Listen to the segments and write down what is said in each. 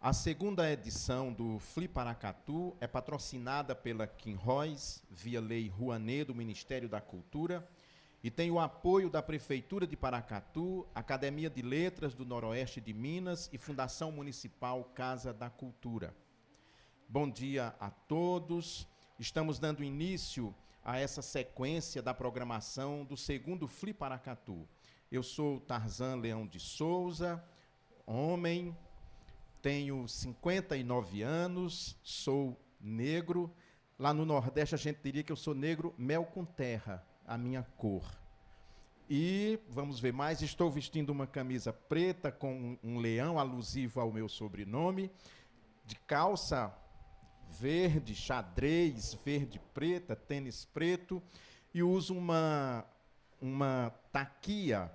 A segunda edição do Fli Paracatu é patrocinada pela Quinróis, via Lei Rouanet do Ministério da Cultura, e tem o apoio da Prefeitura de Paracatu, Academia de Letras do Noroeste de Minas e Fundação Municipal Casa da Cultura. Bom dia a todos. Estamos dando início a essa sequência da programação do segundo Fli Paracatu. Eu sou Tarzan Leão de Souza, homem, tenho 59 anos, sou negro. Lá no Nordeste a gente diria que eu sou negro mel com terra, a minha cor. E, vamos ver mais, estou vestindo uma camisa preta com um leão alusivo ao meu sobrenome, de calça verde, xadrez, verde preta, tênis preto, e uso uma taquia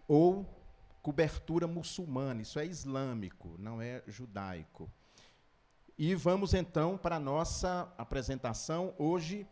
ou cobertura muçulmana. Isso é islâmico, não é judaico. E vamos então para a nossa apresentação. Hoje,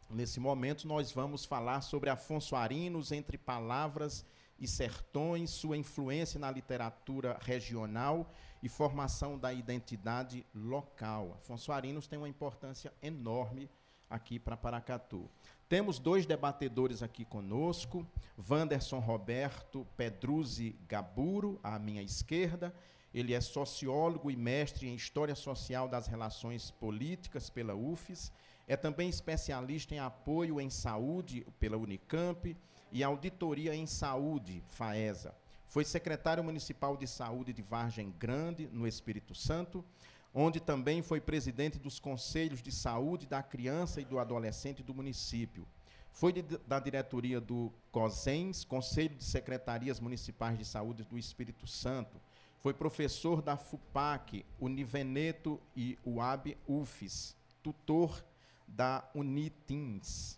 nesse momento, nós vamos falar sobre Afonso Arinos, Entre Palavras e Sertões, sua influência na literatura regional e formação da identidade local. Afonso Arinos tem uma importância enorme aqui para Paracatu. Temos dois debatedores aqui conosco, Wanderson Roberto Pedruzzi Gaburo, à minha esquerda. Ele é sociólogo e mestre em História Social das Relações Políticas pela UFES, é também especialista em apoio em saúde pela Unicamp e auditoria em saúde, FAESA. Foi secretário municipal de saúde de Vargem Grande, no Espírito Santo, onde também foi presidente dos Conselhos de Saúde da Criança e do Adolescente do município. Foi da diretoria do COSENS, Conselho de Secretarias Municipais de Saúde do Espírito Santo. Foi professor da FUPAC, Univeneto e UAB UFES, tutor da Unitins.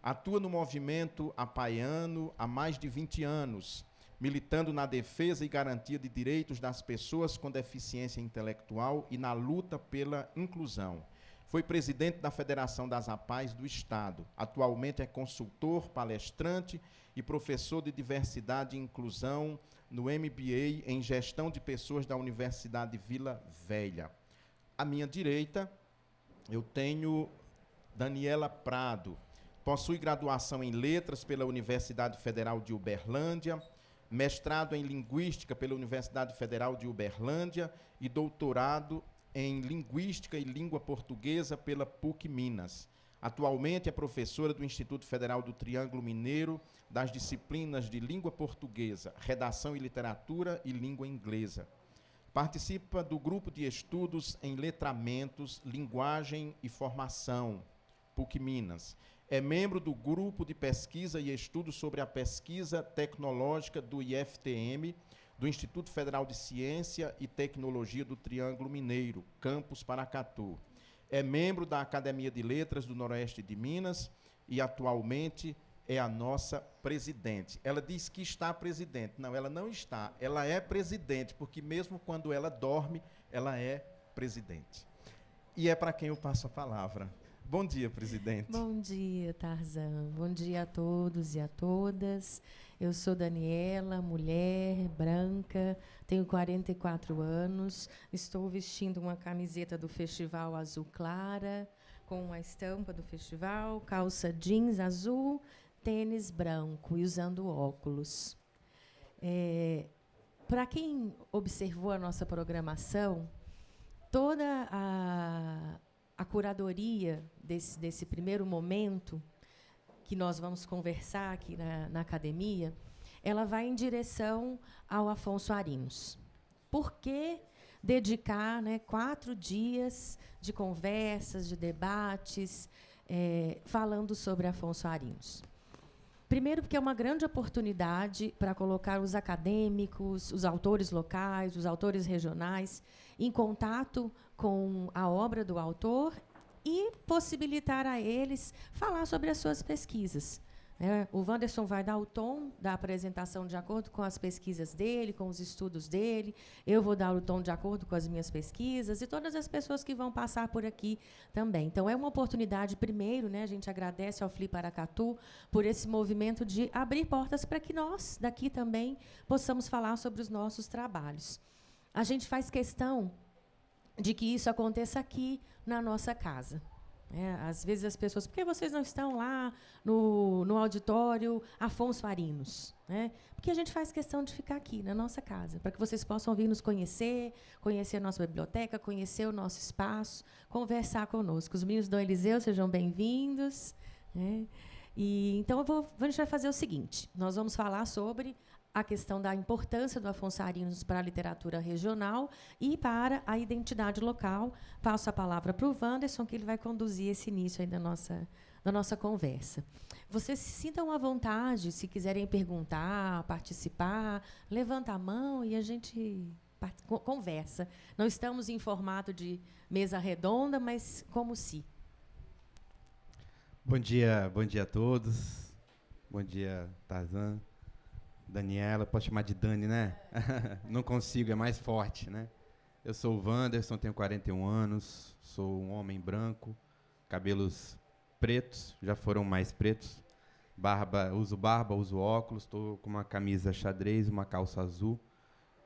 Atua no movimento apaiano há mais de 20 anos, militando na defesa e garantia de direitos das pessoas com deficiência intelectual e na luta pela inclusão. Foi presidente da Federação das APAES do Estado. Atualmente é consultor, palestrante e professor de diversidade e inclusão no MBA em Gestão de Pessoas da Universidade Vila Velha. À minha direita, eu tenho Daniela Prado. Possui graduação em Letras pela Universidade Federal de Uberlândia, mestrado em Linguística pela Universidade Federal de Uberlândia e doutorado em Linguística e Língua Portuguesa pela PUC Minas. Atualmente é professora do Instituto Federal do Triângulo Mineiro das disciplinas de Língua Portuguesa, Redação e Literatura e Língua Inglesa. Participa do Grupo de Estudos em Letramentos, Linguagem e Formação, PUC Minas. É membro do Grupo de Pesquisa e Estudos sobre a Pesquisa Tecnológica do IFTM, do Instituto Federal de Ciência e Tecnologia do Triângulo Mineiro, Campus Paracatu. É membro da Academia de Letras do Noroeste de Minas e atualmente é a nossa presidente. Ela diz que está presidente. Não, ela não está. Ela é presidente, porque mesmo quando ela dorme, ela é presidente. E é para quem eu passo a palavra. Bom dia, presidente. Bom dia, Tarzan. Bom dia a todos e a todas. Eu sou Daniela, mulher, branca, tenho 44 anos, estou vestindo uma camiseta do Festival Azul Clara, com a estampa do festival, calça jeans azul, tênis branco e usando óculos. Para quem observou a nossa programação, toda a curadoria desse primeiro momento que nós vamos conversar aqui na academia, ela vai em direção ao Afonso Arinos. Por que dedicar, 4 dias de conversas, de debates, falando sobre Afonso Arinos? Primeiro, porque é uma grande oportunidade para colocar os acadêmicos, os autores locais, os autores regionais, em contato com a obra do autor e possibilitar a eles falar sobre as suas pesquisas. O Wanderson vai dar o tom da apresentação de acordo com as pesquisas dele, com os estudos dele. Eu vou dar o tom de acordo com as minhas pesquisas e todas as pessoas que vão passar por aqui também. Então, é uma oportunidade, primeiro, a gente agradece ao Fli Paracatu por esse movimento de abrir portas para que nós, daqui também, possamos falar sobre os nossos trabalhos. a gente faz questão de que isso aconteça aqui na nossa casa. Às vezes as pessoas, por que vocês não estão lá no auditório Afonso Arinos? Porque a gente faz questão de ficar aqui, na nossa casa, para que vocês possam vir nos conhecer a nossa biblioteca, conhecer o nosso espaço, conversar conosco. Os meninos do Eliseu, sejam bem-vindos. Então, a gente vai fazer o seguinte, nós vamos falar sobre a questão da importância do Afonso Arinos para a literatura regional e para a identidade local. Passo a palavra para o Wanderson, que ele vai conduzir esse início aí da nossa conversa. Vocês se sintam à vontade, se quiserem perguntar, participar, levanta a mão e a gente conversa. Não estamos em formato de mesa redonda, mas como se. Bom dia a todos. Bom dia, Tarzan. Daniela, pode chamar de Dani, né? Não consigo, é mais forte, né? Eu sou o Wanderson, tenho 41 anos, sou um homem branco, cabelos pretos, já foram mais pretos, uso óculos, estou com uma camisa xadrez, uma calça azul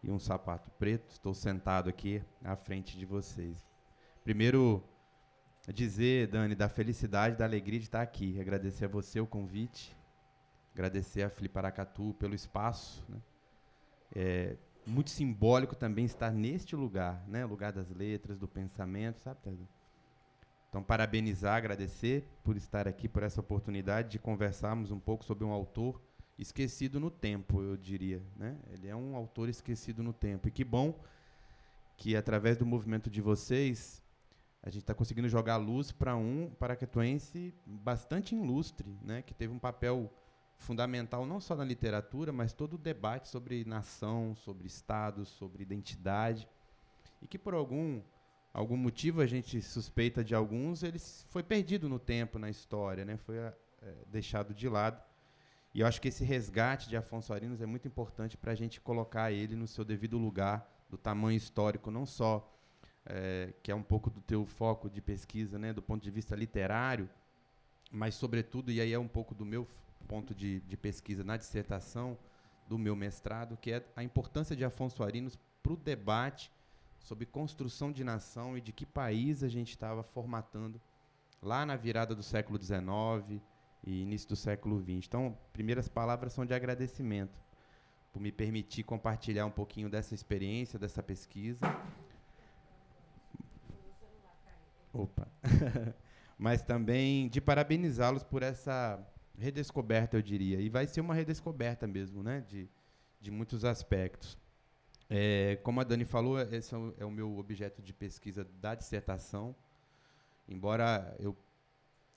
e um sapato preto. Estou sentado aqui à frente de vocês. Primeiro, dizer, Dani, da felicidade, da alegria de estar aqui, agradecer a você o convite, agradecer a Fliparacatu pelo espaço, né? É muito simbólico também estar neste lugar, né? Lugar das letras, do pensamento, sabe, Tarzan? Então, parabenizar, agradecer por estar aqui, por essa oportunidade de conversarmos um pouco sobre um autor esquecido no tempo, eu diria, né? Ele é um autor esquecido no tempo. E que bom que, através do movimento de vocês, a gente está conseguindo jogar luz para um paracatuense bastante ilustre, né? Que teve um papel fundamental não só na literatura, mas todo o debate sobre nação, sobre Estado, sobre identidade, e que por algum motivo, a gente suspeita de alguns, ele foi perdido no tempo, na história, né? Foi deixado de lado. E eu acho que esse resgate de Afonso Arinos é muito importante para a gente colocar ele no seu devido lugar, do tamanho histórico, não só, que é um pouco do teu foco de pesquisa, né? Do ponto de vista literário, mas, sobretudo, e aí é um pouco do meu ponto de pesquisa na dissertação do meu mestrado, que é a importância de Afonso Arinos para o debate sobre construção de nação e de que país a gente estava formatando lá na virada do século XIX e início do século XX. Então, primeiras palavras são de agradecimento por me permitir compartilhar um pouquinho dessa experiência, dessa pesquisa. Opa! Mas também de parabenizá-los por essa redescoberta, eu diria. E vai ser uma redescoberta mesmo, né? De muitos aspectos. Como a Dani falou, esse é o meu objeto de pesquisa da dissertação. Embora eu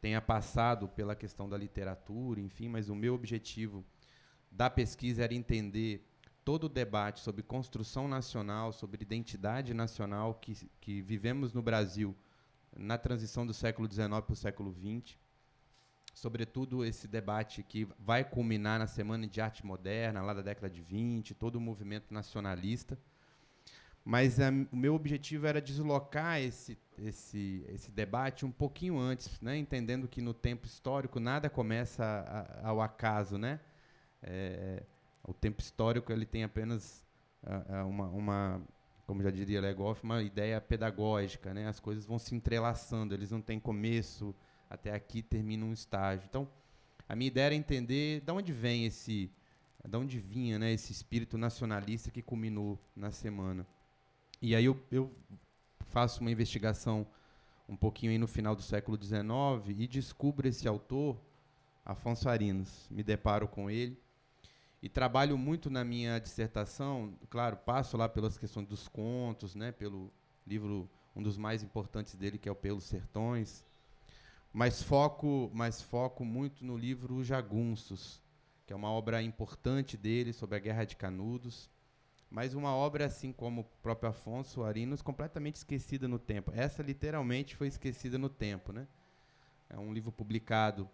tenha passado pela questão da literatura, enfim, mas o meu objetivo da pesquisa era entender todo o debate sobre construção nacional, sobre identidade nacional que vivemos no Brasil na transição do século XIX para o século XX. Sobretudo esse debate que vai culminar na Semana de Arte Moderna, lá da década de 20, todo o movimento nacionalista. Mas o meu objetivo era deslocar esse debate um pouquinho antes, né? Entendendo que no tempo histórico nada começa ao acaso, né? O tempo histórico ele tem apenas uma, como já diria Legoff, uma ideia pedagógica, né? As coisas vão se entrelaçando, eles não têm começo, até aqui termina um estágio. Então, a minha ideia era entender de onde vinha, né, esse espírito nacionalista que culminou na semana. E aí eu faço uma investigação um pouquinho aí no final do século XIX e descubro esse autor, Afonso Arinos. Me deparo com ele e trabalho muito na minha dissertação, claro, passo lá pelas questões dos contos, né, pelo livro, um dos mais importantes dele, que é o Pelos Sertões, mas foco muito no livro Os Jagunços, que é uma obra importante dele sobre a Guerra de Canudos, mas uma obra, assim como o próprio Afonso Arinos, completamente esquecida no tempo. Essa, literalmente, foi esquecida no tempo, né? É um livro publicado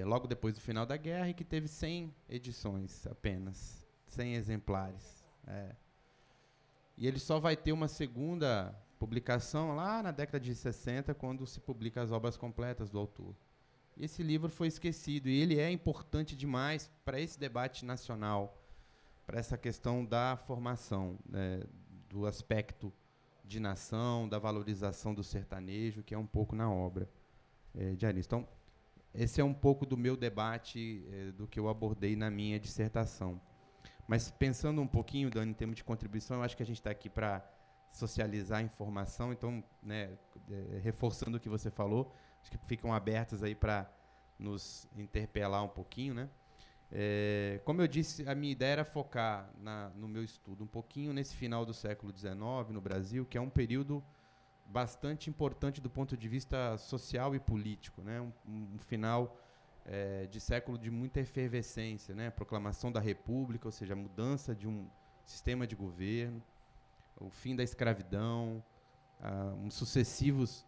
logo depois do final da guerra e que teve 100 edições apenas, 100 exemplares. E ele só vai ter uma segunda publicação lá na década de 60, quando se publica as obras completas do autor. E esse livro foi esquecido, e ele é importante demais para esse debate nacional, para essa questão da formação, do aspecto de nação, da valorização do sertanejo, que é um pouco na obra de Anísio. Então, esse é um pouco do meu debate, do que eu abordei na minha dissertação. Mas, pensando um pouquinho, Dani, em termos de contribuição, eu acho que a gente está aqui para socializar a informação, então, né, reforçando o que você falou, acho que ficam abertos aí para nos interpelar um pouquinho, né? Como eu disse, a minha ideia era focar no meu estudo um pouquinho nesse final do século XIX no Brasil, que é um período bastante importante do ponto de vista social e político, né? Um final de século de muita efervescência, né? Proclamação da República, ou seja, a mudança de um sistema de governo, o fim da escravidão, sucessivos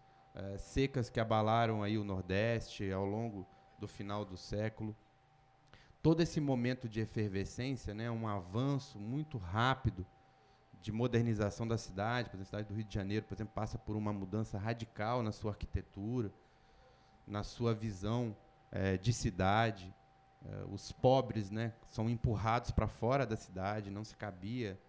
secas que abalaram aí o Nordeste ao longo do final do século. Todo esse momento de efervescência, né, um avanço muito rápido de modernização da cidade. Por exemplo, a cidade do Rio de Janeiro, por exemplo, passa por uma mudança radical na sua arquitetura, na sua visão de cidade. Os pobres, né, são empurrados para fora da cidade, não se cabia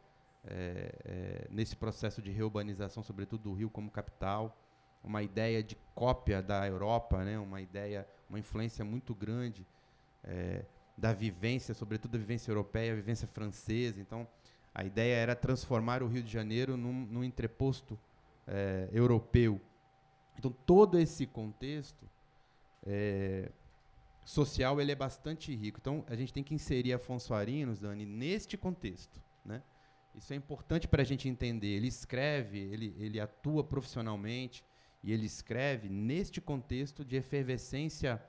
nesse processo de reurbanização, sobretudo do Rio como capital. Uma ideia de cópia da Europa, né, uma influência muito grande da vivência, sobretudo da vivência europeia, a vivência francesa. Então, a ideia era transformar o Rio de Janeiro num entreposto europeu. Então, todo esse contexto social ele é bastante rico. Então, a gente tem que inserir Afonso Arinos, Dani, neste contexto, né? Isso é importante para a gente entender. Ele escreve, ele atua profissionalmente, e ele escreve neste contexto de efervescência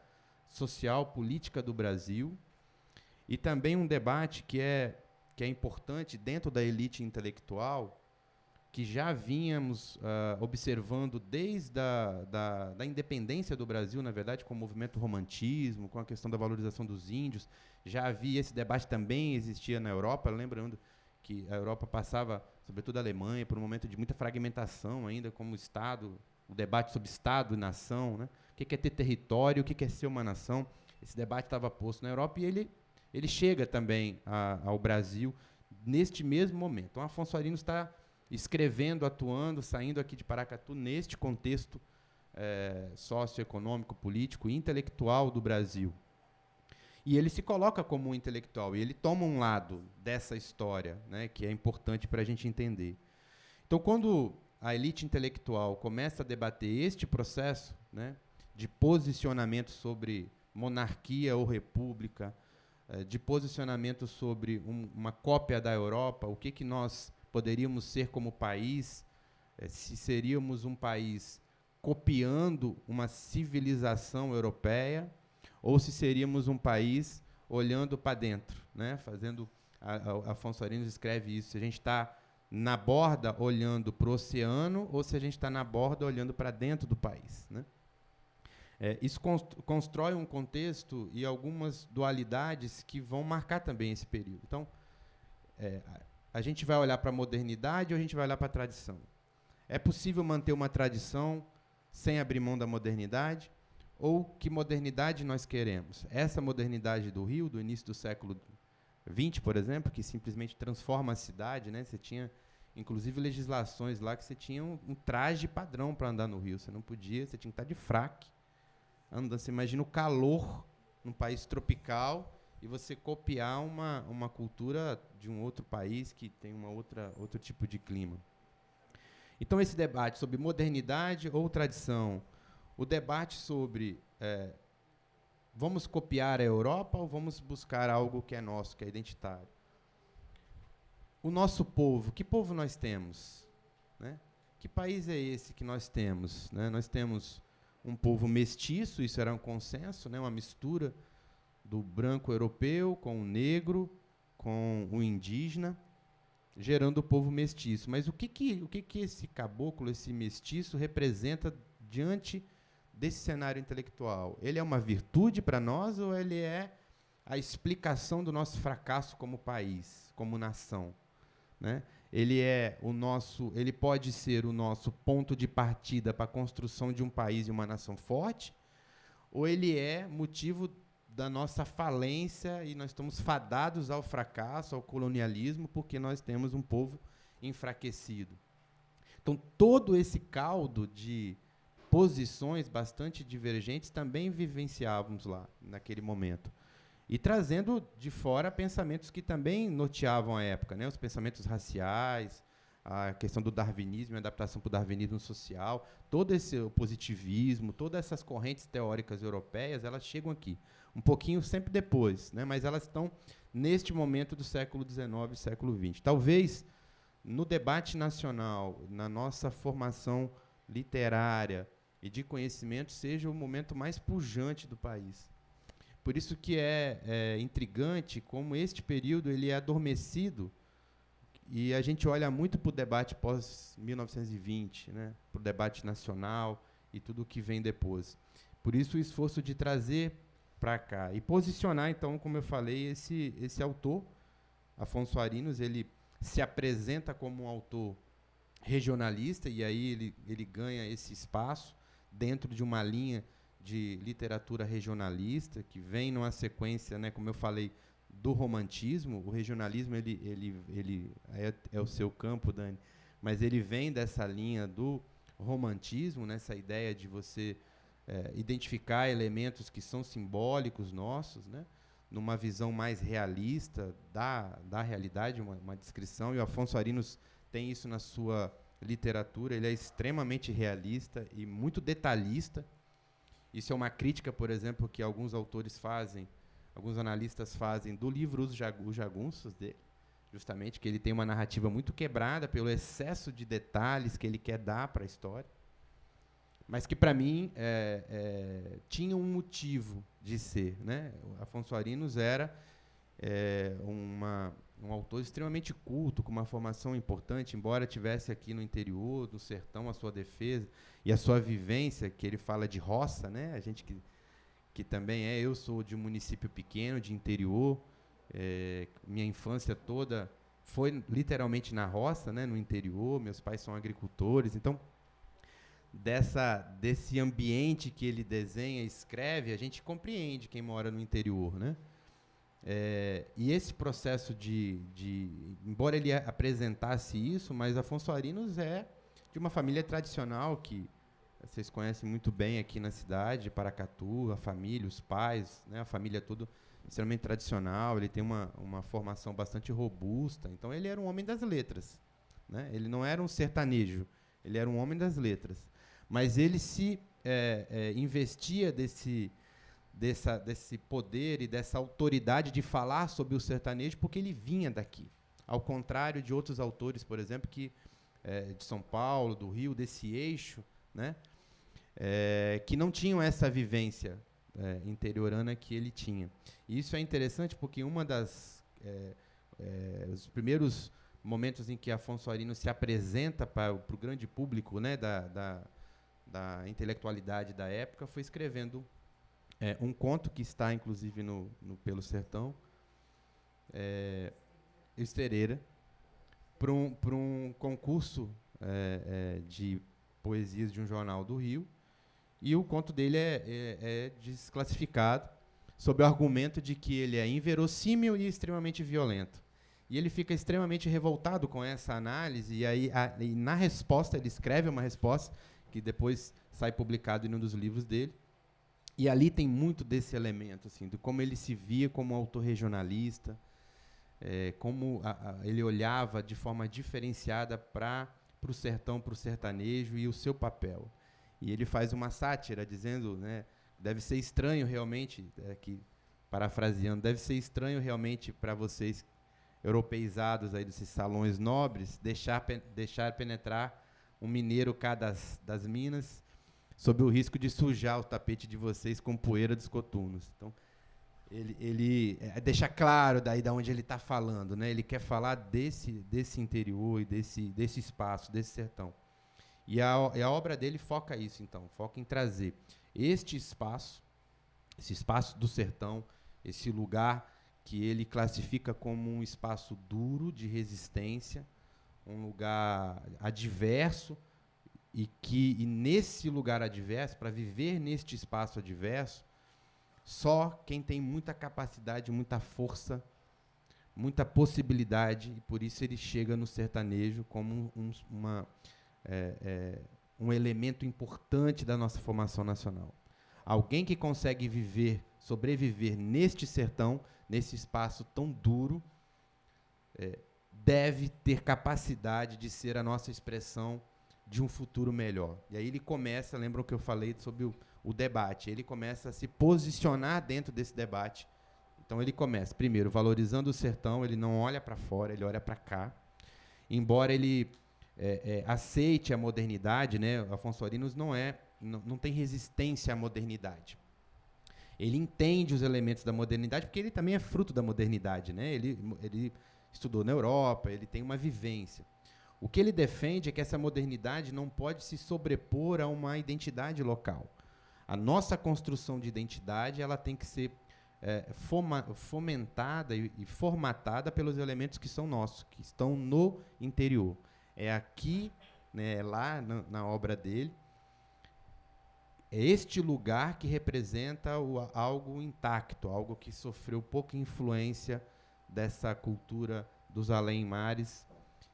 social, política do Brasil, e também um debate que é importante dentro da elite intelectual, que já vínhamos observando desde da independência do Brasil, na verdade, com o movimento romantismo, com a questão da valorização dos índios. Já havia esse debate, também existia na Europa, lembrando que a Europa passava, sobretudo a Alemanha, por um momento de muita fragmentação ainda como Estado, o debate sobre Estado e nação, né? O que é ter território, o que é ser uma nação. Esse debate estava posto na Europa, e ele chega também ao Brasil neste mesmo momento. Então, Afonso Arinos está escrevendo, atuando, saindo aqui de Paracatu neste contexto socioeconômico, político e intelectual do Brasil. E ele se coloca como um intelectual, e ele toma um lado dessa história, né, que é importante para a gente entender. Então, quando a elite intelectual começa a debater este processo, né, de posicionamento sobre monarquia ou república, de posicionamento sobre uma cópia da Europa, o que nós poderíamos ser como país, se seríamos um país copiando uma civilização europeia, ou se seríamos um país olhando para dentro, né? Afonso Arinos escreve isso, se a gente está na borda olhando para o oceano, ou se a gente está na borda olhando para dentro do país, né? Isso constrói um contexto e algumas dualidades que vão marcar também esse período. Então, a gente vai olhar para a modernidade ou a gente vai olhar para a tradição? É possível manter uma tradição sem abrir mão da modernidade? Ou que modernidade nós queremos? Essa modernidade do Rio, do início do século XX, por exemplo, que simplesmente transforma a cidade, né? Você tinha, inclusive, legislações lá que você tinha um traje padrão para andar no Rio. Você não podia, você tinha que estar de fraque. Andando, você imagina o calor num país tropical e você copiar uma cultura de um outro país que tem outro tipo de clima. Então, esse debate sobre modernidade ou tradição, o debate sobre vamos copiar a Europa ou vamos buscar algo que é nosso, que é identitário? O nosso povo, que povo nós temos? Né? Que país é esse que nós temos? Né? Nós temos um povo mestiço, isso era um consenso, né? Uma mistura do branco europeu com o negro, com o indígena, gerando o povo mestiço. Mas o que esse caboclo, esse mestiço, representa diante desse cenário intelectual? Ele é uma virtude para nós ou ele é a explicação do nosso fracasso como país, como nação? Né? Ele pode ser o nosso ponto de partida para a construção de um país e uma nação forte, ou ele é motivo da nossa falência e nós estamos fadados ao fracasso, ao colonialismo, porque nós temos um povo enfraquecido. Então, todo esse caldo de posições bastante divergentes também vivenciávamos lá, naquele momento. E trazendo de fora pensamentos que também norteavam a época, né? Os pensamentos raciais, a questão do darwinismo, a adaptação para o darwinismo social, todo esse positivismo, todas essas correntes teóricas europeias, elas chegam aqui, um pouquinho sempre depois, né? Mas elas estão neste momento do século XIX e século XX. Talvez, no debate nacional, na nossa formação literária e de conhecimento, seja o momento mais pujante do país. Por isso que é intrigante como este período ele é adormecido e a gente olha muito para o debate pós-1920, né, para o debate nacional e tudo o que vem depois. Por isso o esforço de trazer para cá e posicionar, então, como eu falei, esse autor, Afonso Arinos, ele se apresenta como um autor regionalista e aí ele ganha esse espaço dentro de uma linha de literatura regionalista, que vem numa sequência, né, como eu falei, do romantismo. O regionalismo ele é o seu campo, Dani, mas ele vem dessa linha do romantismo, nessa ideia de você identificar elementos que são simbólicos nossos, né, numa visão mais realista da realidade, uma descrição, e o Afonso Arinos tem isso na sua literatura. Ele é extremamente realista e muito detalhista. Isso é uma crítica, por exemplo, que alguns autores fazem, alguns analistas fazem do livro Os Jagunços dele, justamente, que ele tem uma narrativa muito quebrada pelo excesso de detalhes que ele quer dar para a história, mas que, para mim, tinha um motivo de ser, né? O Afonso Arinos era um autor extremamente culto, com uma formação importante, embora tivesse aqui no interior, no sertão, a sua defesa e a sua vivência, que ele fala de roça, né? A gente que também eu sou de um município pequeno, de interior, minha infância toda foi literalmente na roça, né? No interior, meus pais são agricultores, então desse ambiente que ele desenha, escreve, a gente compreende quem mora no interior, né? E esse processo embora ele apresentasse isso, mas Afonso Arinos é de uma família tradicional que vocês conhecem muito bem aqui na cidade, Paracatu, a família, os pais, né, a família tudo extremamente tradicional. Ele tem uma formação bastante robusta, então ele era um homem das letras, né? Ele não era um sertanejo, ele era um homem das letras, mas ele se investia desse poder e dessa autoridade de falar sobre o sertanejo, porque ele vinha daqui. Ao contrário de outros autores, por exemplo, que de São Paulo, do Rio, desse eixo, né, que não tinham essa vivência interiorana que ele tinha. E isso é interessante porque os primeiros momentos em que Afonso Arinos se apresenta para o grande público, né, da intelectualidade da época foi escrevendo um conto que está, inclusive, no Pelo Sertão, Estereira, para um concurso de poesias de um jornal do Rio, e o conto dele é desclassificado sob o argumento de que ele é inverossímil e extremamente violento. E ele fica extremamente revoltado com essa análise, e aí e na resposta, ele escreve uma resposta que depois sai publicado em um dos livros dele. E ali tem muito desse elemento, assim, de como ele se via como autor regionalista, como ele olhava de forma diferenciada para o sertão, para o sertanejo e o seu papel. E ele faz uma sátira dizendo, né, deve ser estranho realmente, parafraseando, deve ser estranho realmente para vocês, europeizados aí desses salões nobres, deixar penetrar um mineiro cá das minas, sob o risco de sujar o tapete de vocês com poeira dos coturnos. Então, ele deixa claro daí de onde ele está falando, né? Ele quer falar desse interior e desse espaço, desse sertão. E a obra dele foca isso, então, foca em trazer esse espaço do sertão, esse lugar que ele classifica como um espaço duro de resistência, um lugar adverso, e nesse lugar adverso, para viver neste espaço adverso, só quem tem muita capacidade, muita força muita possibilidade, e por isso ele chega no sertanejo como um elemento importante da nossa formação nacional. Alguém que consegue sobreviver neste sertão, nesse espaço tão duro, deve ter capacidade de ser a nossa expressão de um futuro melhor. E aí ele começa, lembram que eu falei sobre o debate, ele começa a se posicionar dentro desse debate. Então ele começa, primeiro, valorizando o sertão, ele não olha para fora, ele olha para cá. Embora ele aceite a modernidade, né, Afonso Arinos não tem resistência à modernidade. Ele entende os elementos da modernidade, porque ele também é fruto da modernidade, né? Ele estudou na Europa, ele tem uma vivência. O que ele defende é que essa modernidade não pode se sobrepor a uma identidade local. A nossa construção de identidade ela tem que ser fomentada e formatada pelos elementos que são nossos, que estão no interior. É aqui, né, lá na obra dele, é este lugar que representa algo intacto, algo que sofreu pouca influência dessa cultura dos além-mares.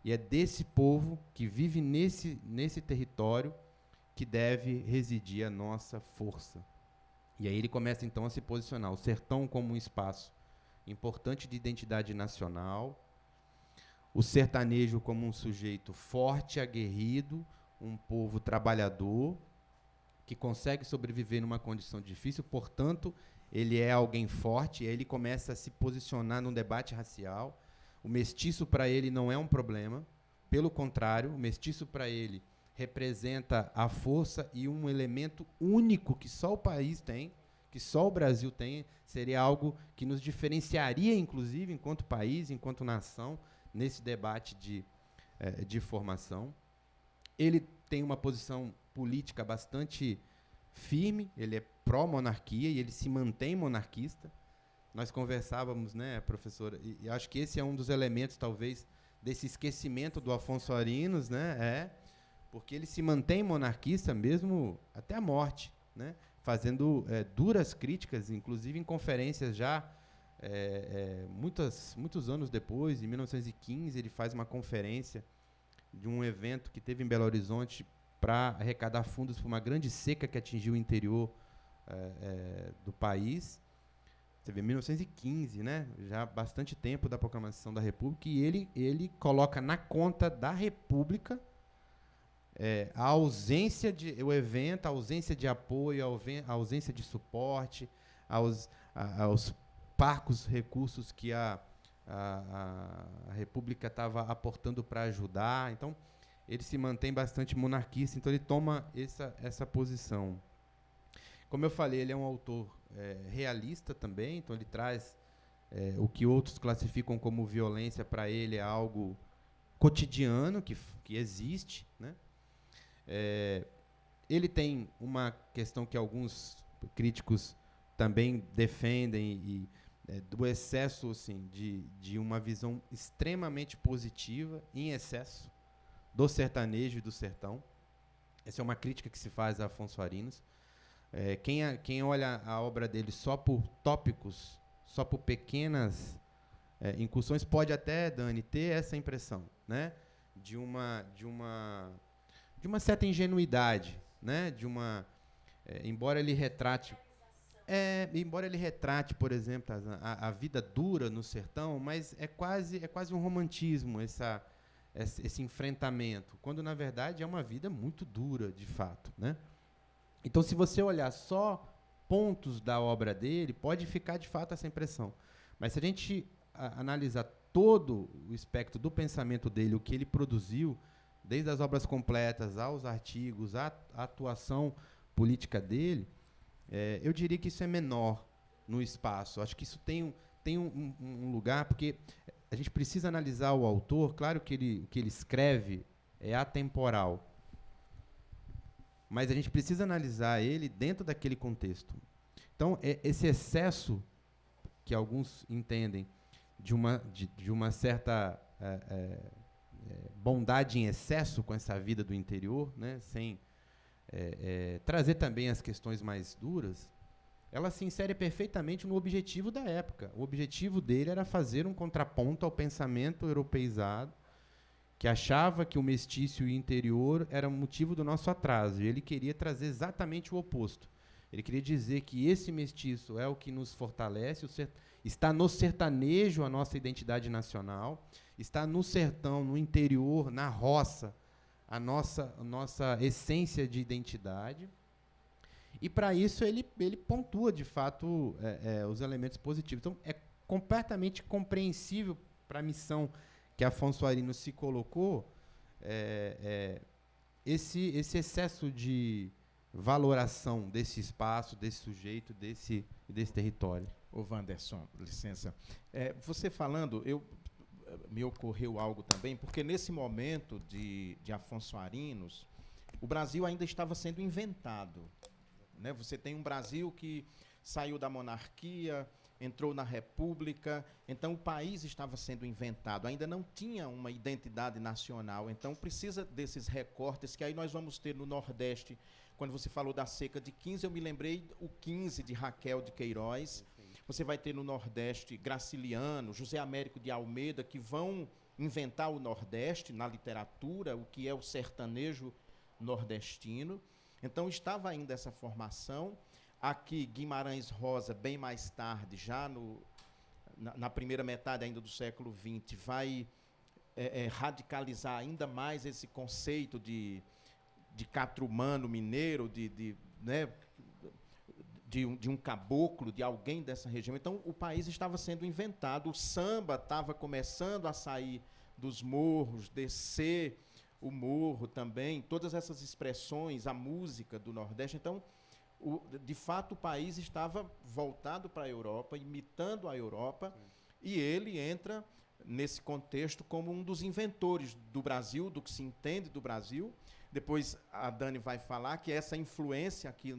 E é desse povo que vive nesse território que deve residir a nossa força. E aí ele começa, então, a se posicionar. O sertão como um espaço importante de identidade nacional, o sertanejo como um sujeito forte, aguerrido, um povo trabalhador, que consegue sobreviver numa condição difícil, portanto, ele é alguém forte, e aí ele começa a se posicionar num debate racial. O mestiço, para ele, não é um problema. Pelo contrário, o mestiço, para ele, representa a força e um elemento único que só o país tem, que só o Brasil tem, seria algo que nos diferenciaria, inclusive, enquanto país, enquanto nação, nesse debate de formação. Ele tem uma posição política bastante firme, ele é pró-monarquia e ele se mantém monarquista. Nós conversávamos, né, professora, e acho que esse é um dos elementos, talvez, desse esquecimento do Afonso Arinos, né, porque ele se mantém monarquista mesmo até a morte, né, fazendo duras críticas, inclusive em conferências já muitos anos depois, em 1915, ele faz uma conferência de um evento que teve em Belo Horizonte para arrecadar fundos para uma grande seca que atingiu o interior do país. Você vê, 1915, né? Já há bastante tempo da proclamação da República, e ele coloca na conta da República a ausência o evento, a ausência de apoio, a ausência de suporte, aos parcos recursos que a República estava aportando para ajudar. Então, ele se mantém bastante monarquista, então ele toma essa posição. Como eu falei, ele é um autor realista também, então ele traz o que outros classificam como violência, para ele é algo cotidiano, que existe, né? Ele tem uma questão que alguns críticos também defendem, do excesso, assim, de uma visão extremamente positiva, em excesso, do sertanejo e do sertão. Essa é uma crítica que se faz a Afonso Arinos. Quem olha a obra dele só por tópicos, só por pequenas incursões, pode até, Dani, ter essa impressão, né, de uma certa ingenuidade, né, embora ele retrate, por exemplo, a vida dura no sertão, mas é quase um romantismo esse enfrentamento, quando na verdade é uma vida muito dura, de fato, né? Então, se você olhar só pontos da obra dele, pode ficar de fato essa impressão. Mas se a gente analisar todo o espectro do pensamento dele, o que ele produziu, desde as obras completas aos artigos, a atuação política dele, eu diria que isso é menor no espaço. Acho que isso tem um lugar, porque a gente precisa analisar o autor. Claro que o que ele escreve é atemporal, mas a gente precisa analisar ele dentro daquele contexto. Então, esse excesso que alguns entendem de uma certa bondade em excesso com essa vida do interior, né, sem trazer também as questões mais duras, ela se insere perfeitamente no objetivo da época. O objetivo dele era fazer um contraponto ao pensamento europeizado, que achava que o mestiço e o interior era motivo do nosso atraso. E ele queria trazer exatamente o oposto. Ele queria dizer que esse mestiço é o que nos fortalece, está no sertanejo a nossa identidade nacional, está no sertão, no interior, na roça, a nossa essência de identidade. E, para isso, ele pontua, de fato, os elementos positivos. Então, é completamente compreensível para a missão que Afonso Arinos se colocou, esse excesso de valoração desse espaço, desse sujeito, desse território. Ô, Wanderson, licença. Você falando, me ocorreu algo também, porque nesse momento de Afonso Arinos, o Brasil ainda estava sendo inventado. Né? Você tem um Brasil que saiu da monarquia, entrou na república, então o país estava sendo inventado, ainda não tinha uma identidade nacional, então precisa desses recortes que aí nós vamos ter no Nordeste. Quando você falou da seca de 15, eu me lembrei o 15 de Raquel de Queiroz. Você vai ter no Nordeste Graciliano, José Américo de Almeida, que vão inventar o Nordeste na literatura, o que é o sertanejo nordestino. Então, estava ainda essa formação. Aqui, Guimarães Rosa, bem mais tarde, já na primeira metade ainda do século XX, vai radicalizar ainda mais esse conceito de catrumano mineiro, de um caboclo, de alguém dessa região. Então, o país estava sendo inventado, o samba estava começando a sair dos morros, descer o morro também, todas essas expressões, a música do Nordeste. Então, de fato, o país estava voltado para a Europa, imitando a Europa, e ele entra nesse contexto como um dos inventores do Brasil, do que se entende do Brasil. Depois a Dani vai falar que essa influência aqui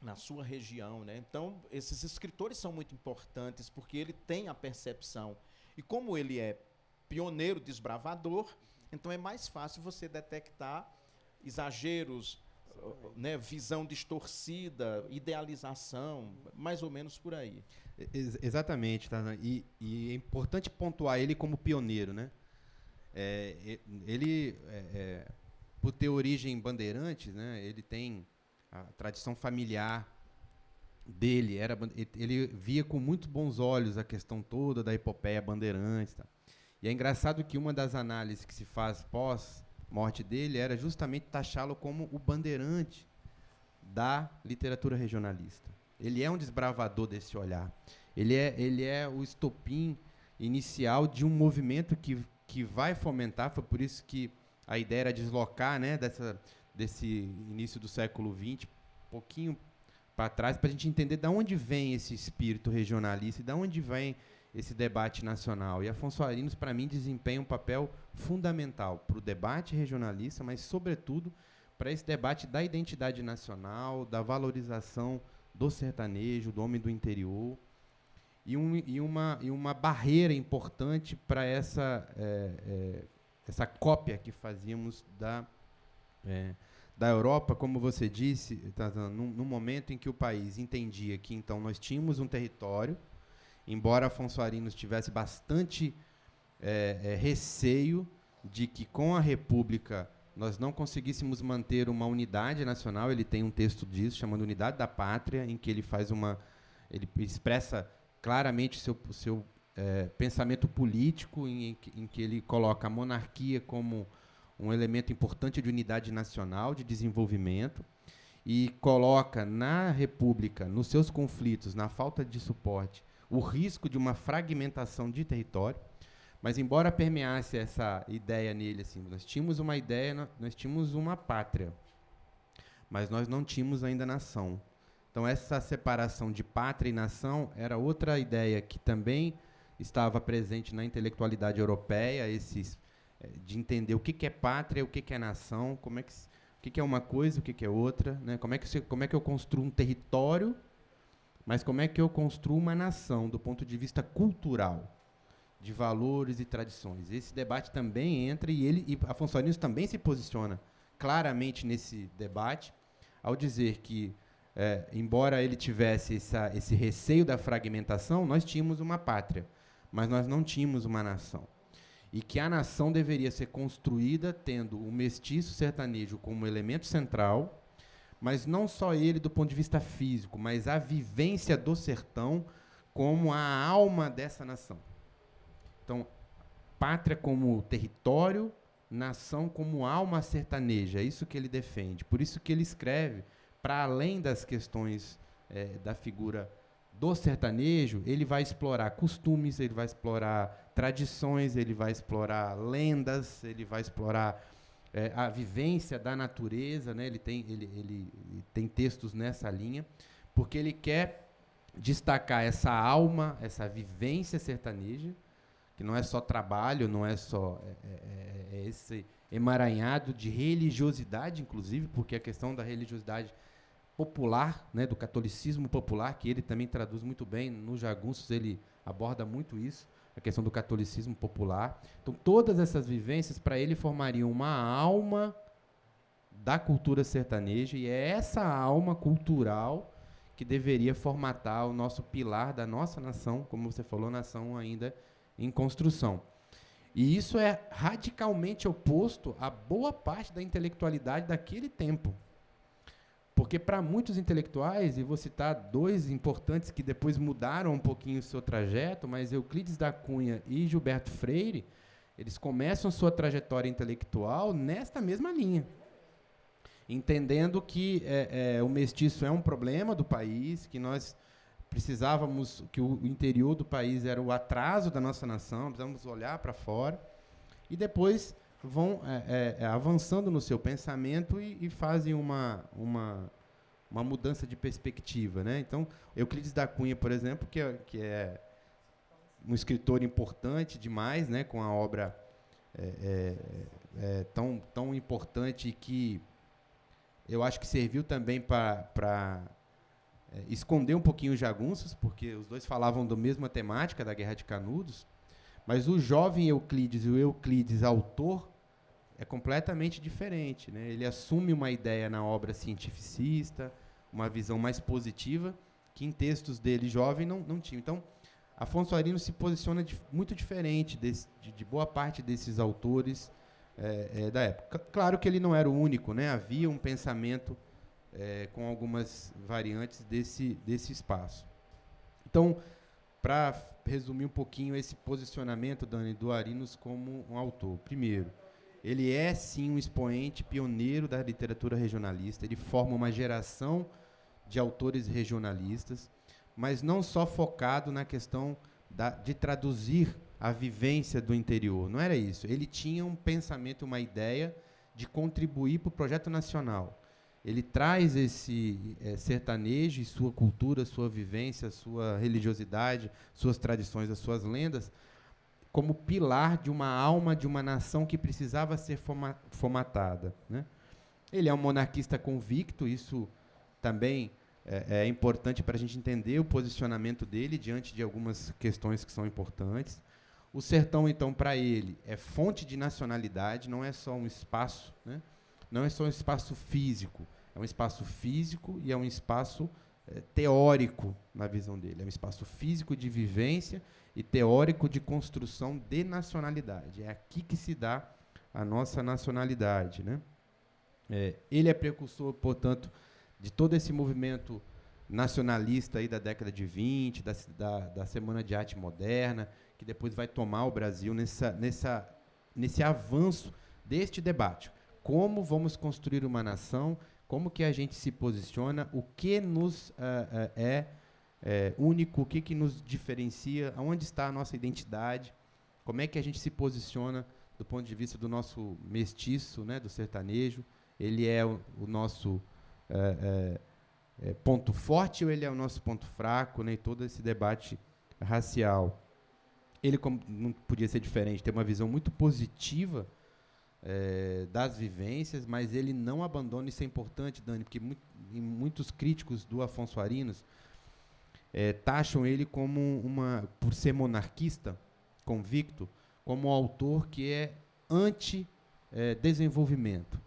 na sua região, né? Então, esses escritores são muito importantes, porque ele tem a percepção. E como ele é pioneiro, desbravador, então é mais fácil você detectar exageros, né, visão distorcida, idealização, mais ou menos por aí. Exatamente, tá? E é importante pontuar ele como pioneiro, né? Ele, por ter origem bandeirante, né, ele tem a tradição familiar dele, ele via com muito bons olhos a questão toda da epopeia bandeirante. Tá? E é engraçado que uma das análises que se faz pós-morte dele era justamente taxá-lo como o bandeirante da literatura regionalista. Ele é um desbravador desse olhar. Ele é o estopim inicial de um movimento que vai fomentar, foi por isso que a ideia era deslocar, né, desse início do século XX, um pouquinho para trás, para a gente entender de onde vem esse espírito regionalista e de onde vem esse debate nacional. E Afonso Arinos, para mim, desempenha um papel fundamental para o debate regionalista, mas, sobretudo, para esse debate da identidade nacional, da valorização do sertanejo, do homem do interior, e uma barreira importante para essa cópia que fazíamos da Europa, como você disse, no momento em que o país entendia que, então, nós tínhamos um território, embora Afonso Arinos tivesse bastante receio de que, com a República, nós não conseguíssemos manter uma unidade nacional. Ele tem um texto disso, chamado Unidade da Pátria, em que ele ele expressa claramente o seu pensamento político, em que ele coloca a monarquia como um elemento importante de unidade nacional, de desenvolvimento, e coloca na República, nos seus conflitos, na falta de suporte, o risco de uma fragmentação de território. Mas, embora permeasse essa ideia nele, assim, nós tínhamos uma ideia, nós tínhamos uma pátria, mas nós não tínhamos ainda nação. Então, essa separação de pátria e nação era outra ideia que também estava presente na intelectualidade europeia, de entender o que é pátria, o que é nação, o que é uma coisa, o que é outra, né? Como é que eu construo um território, mas como é que eu construo uma nação do ponto de vista cultural, de valores e tradições. Esse debate também entra, e Afonso Arinos também se posiciona claramente nesse debate, ao dizer que embora ele tivesse esse receio da fragmentação, nós tínhamos uma pátria, mas nós não tínhamos uma nação. E que a nação deveria ser construída tendo o mestiço sertanejo como elemento central, mas não só ele do ponto de vista físico, mas a vivência do sertão como a alma dessa nação. Então, pátria como território, nação como alma sertaneja, é isso que ele defende. Por isso que ele escreve, para além das questões da figura do sertanejo, ele vai explorar costumes, ele vai explorar tradições, ele vai explorar lendas, ele vai explorar a vivência da natureza, né? Ele tem textos nessa linha, porque ele quer destacar essa alma, essa vivência sertaneja, que não é só trabalho, não é só esse emaranhado de religiosidade, inclusive, porque a questão da religiosidade popular, né, do catolicismo popular, que ele também traduz muito bem, no Jagunços ele aborda muito isso, a questão do catolicismo popular. Então, todas essas vivências, para ele, formariam uma alma da cultura sertaneja, e é essa alma cultural que deveria formatar o nosso pilar da nossa nação, como você falou, nação ainda em construção. E isso é radicalmente oposto a boa parte da intelectualidade daquele tempo. Porque para muitos intelectuais, e vou citar dois importantes que depois mudaram um pouquinho o seu trajeto, mas Euclides da Cunha e Gilberto Freire, eles começam sua trajetória intelectual nesta mesma linha, entendendo que o mestiço é um problema do país, que nós precisávamos, que o interior do país era o atraso da nossa nação, precisávamos olhar para fora, e depois vão avançando no seu pensamento e fazem uma mudança de perspectiva, né? Então, Euclides da Cunha, por exemplo, que é um escritor importante demais, né, com a obra tão importante que eu acho que serviu também para esconder um pouquinho os jagunços, porque os dois falavam da mesma temática, da Guerra de Canudos, mas o jovem Euclides e o Euclides autor é completamente diferente, né? Ele assume uma ideia na obra cientificista, uma visão mais positiva, que em textos dele jovem não tinha. Então, Afonso Arinos se posiciona muito diferente de boa parte desses autores da época. Claro que ele não era o único, né? Havia um pensamento com algumas variantes desse espaço. Então, para resumir um pouquinho esse posicionamento, Dani, do Arinos como um autor. Primeiro, ele é, sim, um expoente pioneiro da literatura regionalista, ele forma uma geração de autores regionalistas, mas não só focado na questão de traduzir a vivência do interior, não era isso. Ele tinha um pensamento, uma ideia de contribuir para o projeto nacional. Ele traz esse sertanejo e sua cultura, sua vivência, sua religiosidade, suas tradições, as suas lendas, como pilar de uma alma de uma nação que precisava ser formatada, né? Ele é um monarquista convicto, isso também é importante para a gente entender o posicionamento dele diante de algumas questões que são importantes. O sertão, então, para ele, é fonte de nacionalidade, não é só um espaço, né? Não é só um espaço físico, é um espaço físico e é um espaço teórico na visão dele. É um espaço físico de vivência e teórico de construção de nacionalidade. É aqui que se dá a nossa nacionalidade, né? Ele é precursor, portanto, de todo esse movimento nacionalista aí da década de 20, da Semana de Arte Moderna, que depois vai tomar o Brasil nesse avanço deste debate. Como vamos construir uma nação, como que a gente se posiciona, o que nos único, o que nos diferencia, onde está a nossa identidade, como é que a gente se posiciona do ponto de vista do nosso mestiço, né, do sertanejo. Ele é o nosso ponto forte ou ele é o nosso ponto fraco, né, e todo esse debate racial. Ele, como não podia ser diferente, tem uma visão muito positiva das vivências, mas ele não abandona, isso é importante, Dani, porque muitos críticos do Afonso Arinos taxam ele como por ser monarquista, convicto, como um autor que é anti-desenvolvimento.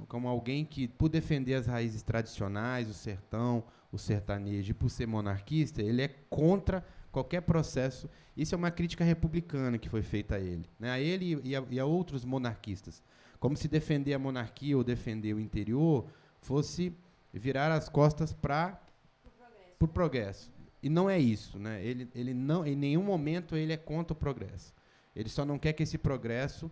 como alguém que, por defender as raízes tradicionais, o sertão, o sertanejo, e por ser monarquista, ele é contra qualquer processo. Isso é uma crítica republicana que foi feita a ele, né? A ele e a outros monarquistas. Como se defender a monarquia ou defender o interior fosse virar as costas para o progresso. E não é isso, né? Ele não, em nenhum momento ele é contra o progresso. Ele só não quer que esse progresso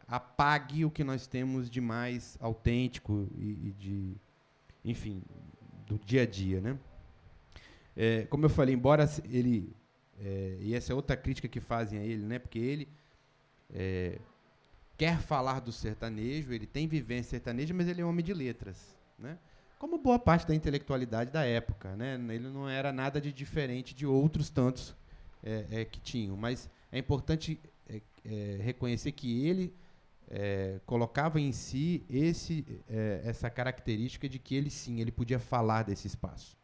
apague o que nós temos de mais autêntico e de, enfim, do dia a dia, né? Como eu falei, embora ele e essa é outra crítica que fazem a ele, né? Porque ele quer falar do sertanejo, ele tem vivência sertaneja, mas ele é um homem de letras, né? Como boa parte da intelectualidade da época, né? Ele não era nada de diferente de outros tantos que tinham, mas é importante reconhecer que ele colocava em si essa característica de que ele podia falar desse espaço.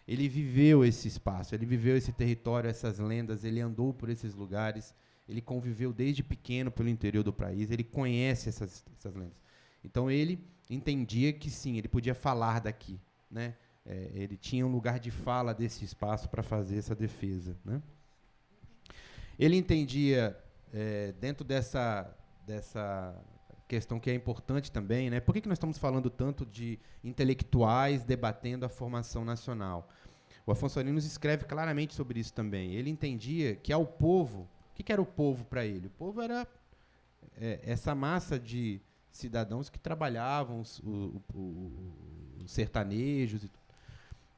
Ele viveu esse espaço, ele viveu esse território, essas lendas, ele andou por esses lugares, ele conviveu desde pequeno pelo interior do país, ele conhece essas lendas. Então, ele entendia que, sim, ele podia falar daqui, né? Ele tinha um lugar de fala desse espaço para fazer essa defesa, né? Ele entendia, dentro dessa questão que é importante também, né? Por que nós estamos falando tanto de intelectuais debatendo a formação nacional? O Afonso Arinos escreve claramente sobre isso também. Ele entendia que ao povo, o que era o povo para ele? O povo era essa massa de cidadãos que trabalhavam, os sertanejos,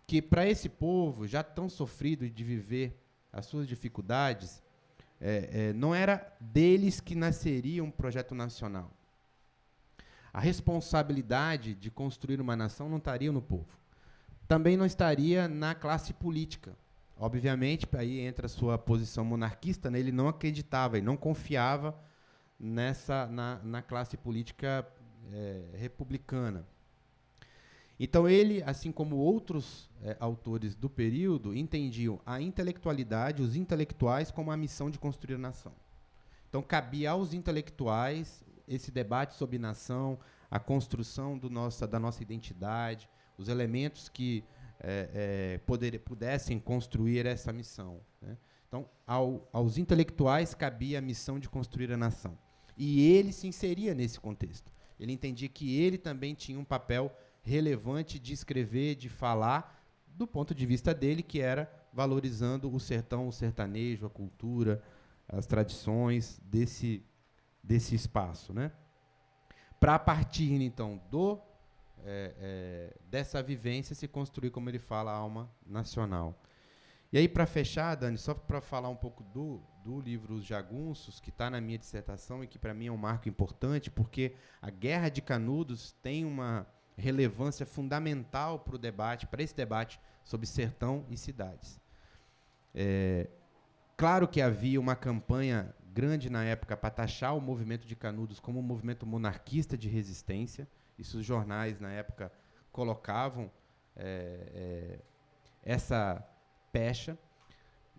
que para esse povo, já tão sofrido de viver as suas dificuldades, não era deles que nasceria um projeto nacional. A responsabilidade de construir uma nação não estaria no povo. Também não estaria na classe política. Obviamente, aí entra a sua posição monarquista, né? Ele não acreditava, ele não confiava na classe política republicana. Então ele, assim como outros autores do período, entendiam a intelectualidade, os intelectuais, como a missão de construir a nação. Então cabia aos intelectuais esse debate sobre nação, a construção da nossa identidade, os elementos que pudessem construir essa missão, né? Então, aos intelectuais cabia a missão de construir a nação. E ele se inseria nesse contexto. Ele entendia que ele também tinha um papel relevante de escrever, de falar, do ponto de vista dele, que era valorizando o sertão, o sertanejo, a cultura, as tradições desse espaço, né? Para, a partir, então, dessa vivência, se construir, como ele fala, a alma nacional. E aí, para fechar, Dani, só para falar um pouco do livro Os Jagunços, que está na minha dissertação e que, para mim, é um marco importante, porque a Guerra de Canudos tem uma relevância fundamental para esse debate sobre sertão e cidades. Claro que havia uma campanha grande na época para taxar o movimento de Canudos como um movimento monarquista de resistência. Isso os jornais, na época, colocavam essa pecha,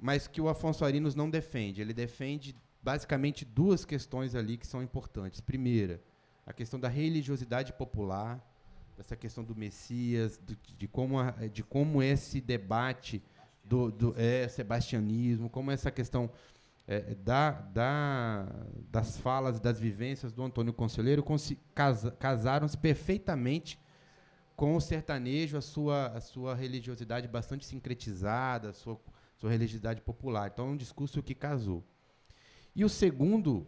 mas que o Afonso Arinos não defende. Ele defende, basicamente, duas questões ali que são importantes. Primeira, a questão da religiosidade popular, essa questão do Messias, de como esse debate do sebastianismo, como essa questão das falas, das vivências do Antônio Conselheiro casaram-se perfeitamente com o sertanejo, a sua religiosidade bastante sincretizada, a sua religiosidade popular. Então, é um discurso que casou. E o segundo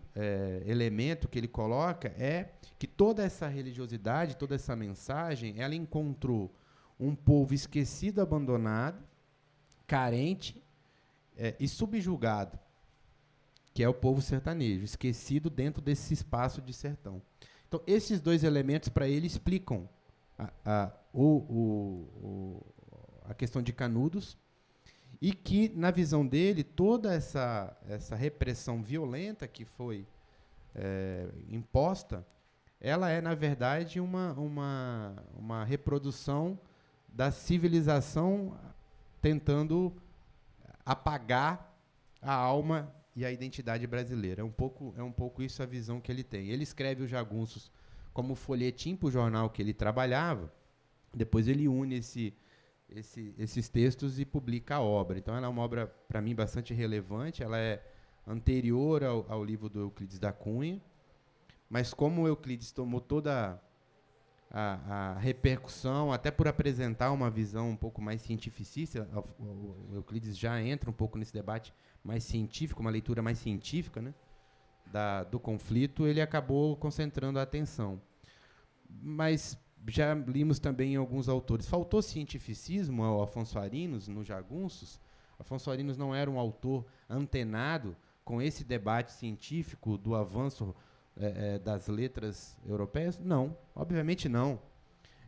elemento que ele coloca é que toda essa religiosidade, toda essa mensagem, ela encontrou um povo esquecido, abandonado, carente e subjugado, que é o povo sertanejo, esquecido dentro desse espaço de sertão. Então, esses dois elementos, para ele, explicam a questão de Canudos, e que, na visão dele, toda essa repressão violenta que foi imposta, ela é, na verdade, uma reprodução da civilização tentando apagar a alma e a identidade brasileira. É um pouco isso a visão que ele tem. Ele escreve Os Jagunços como folhetim para o jornal que ele trabalhava. Depois ele une esses textos e publica a obra. Então, ela é uma obra, para mim, bastante relevante. Ela é anterior ao livro do Euclides da Cunha, mas como o Euclides tomou toda a repercussão, até por apresentar uma visão um pouco mais cientificista, o Euclides já entra um pouco nesse debate mais científico, uma leitura mais científica, né, do conflito, ele acabou concentrando a atenção. Mas já limos também em alguns autores. Faltou cientificismo ao Afonso Arinos, no Jagunços. Afonso Arinos não era um autor antenado com esse debate científico do avanço das letras europeias? Não, obviamente não.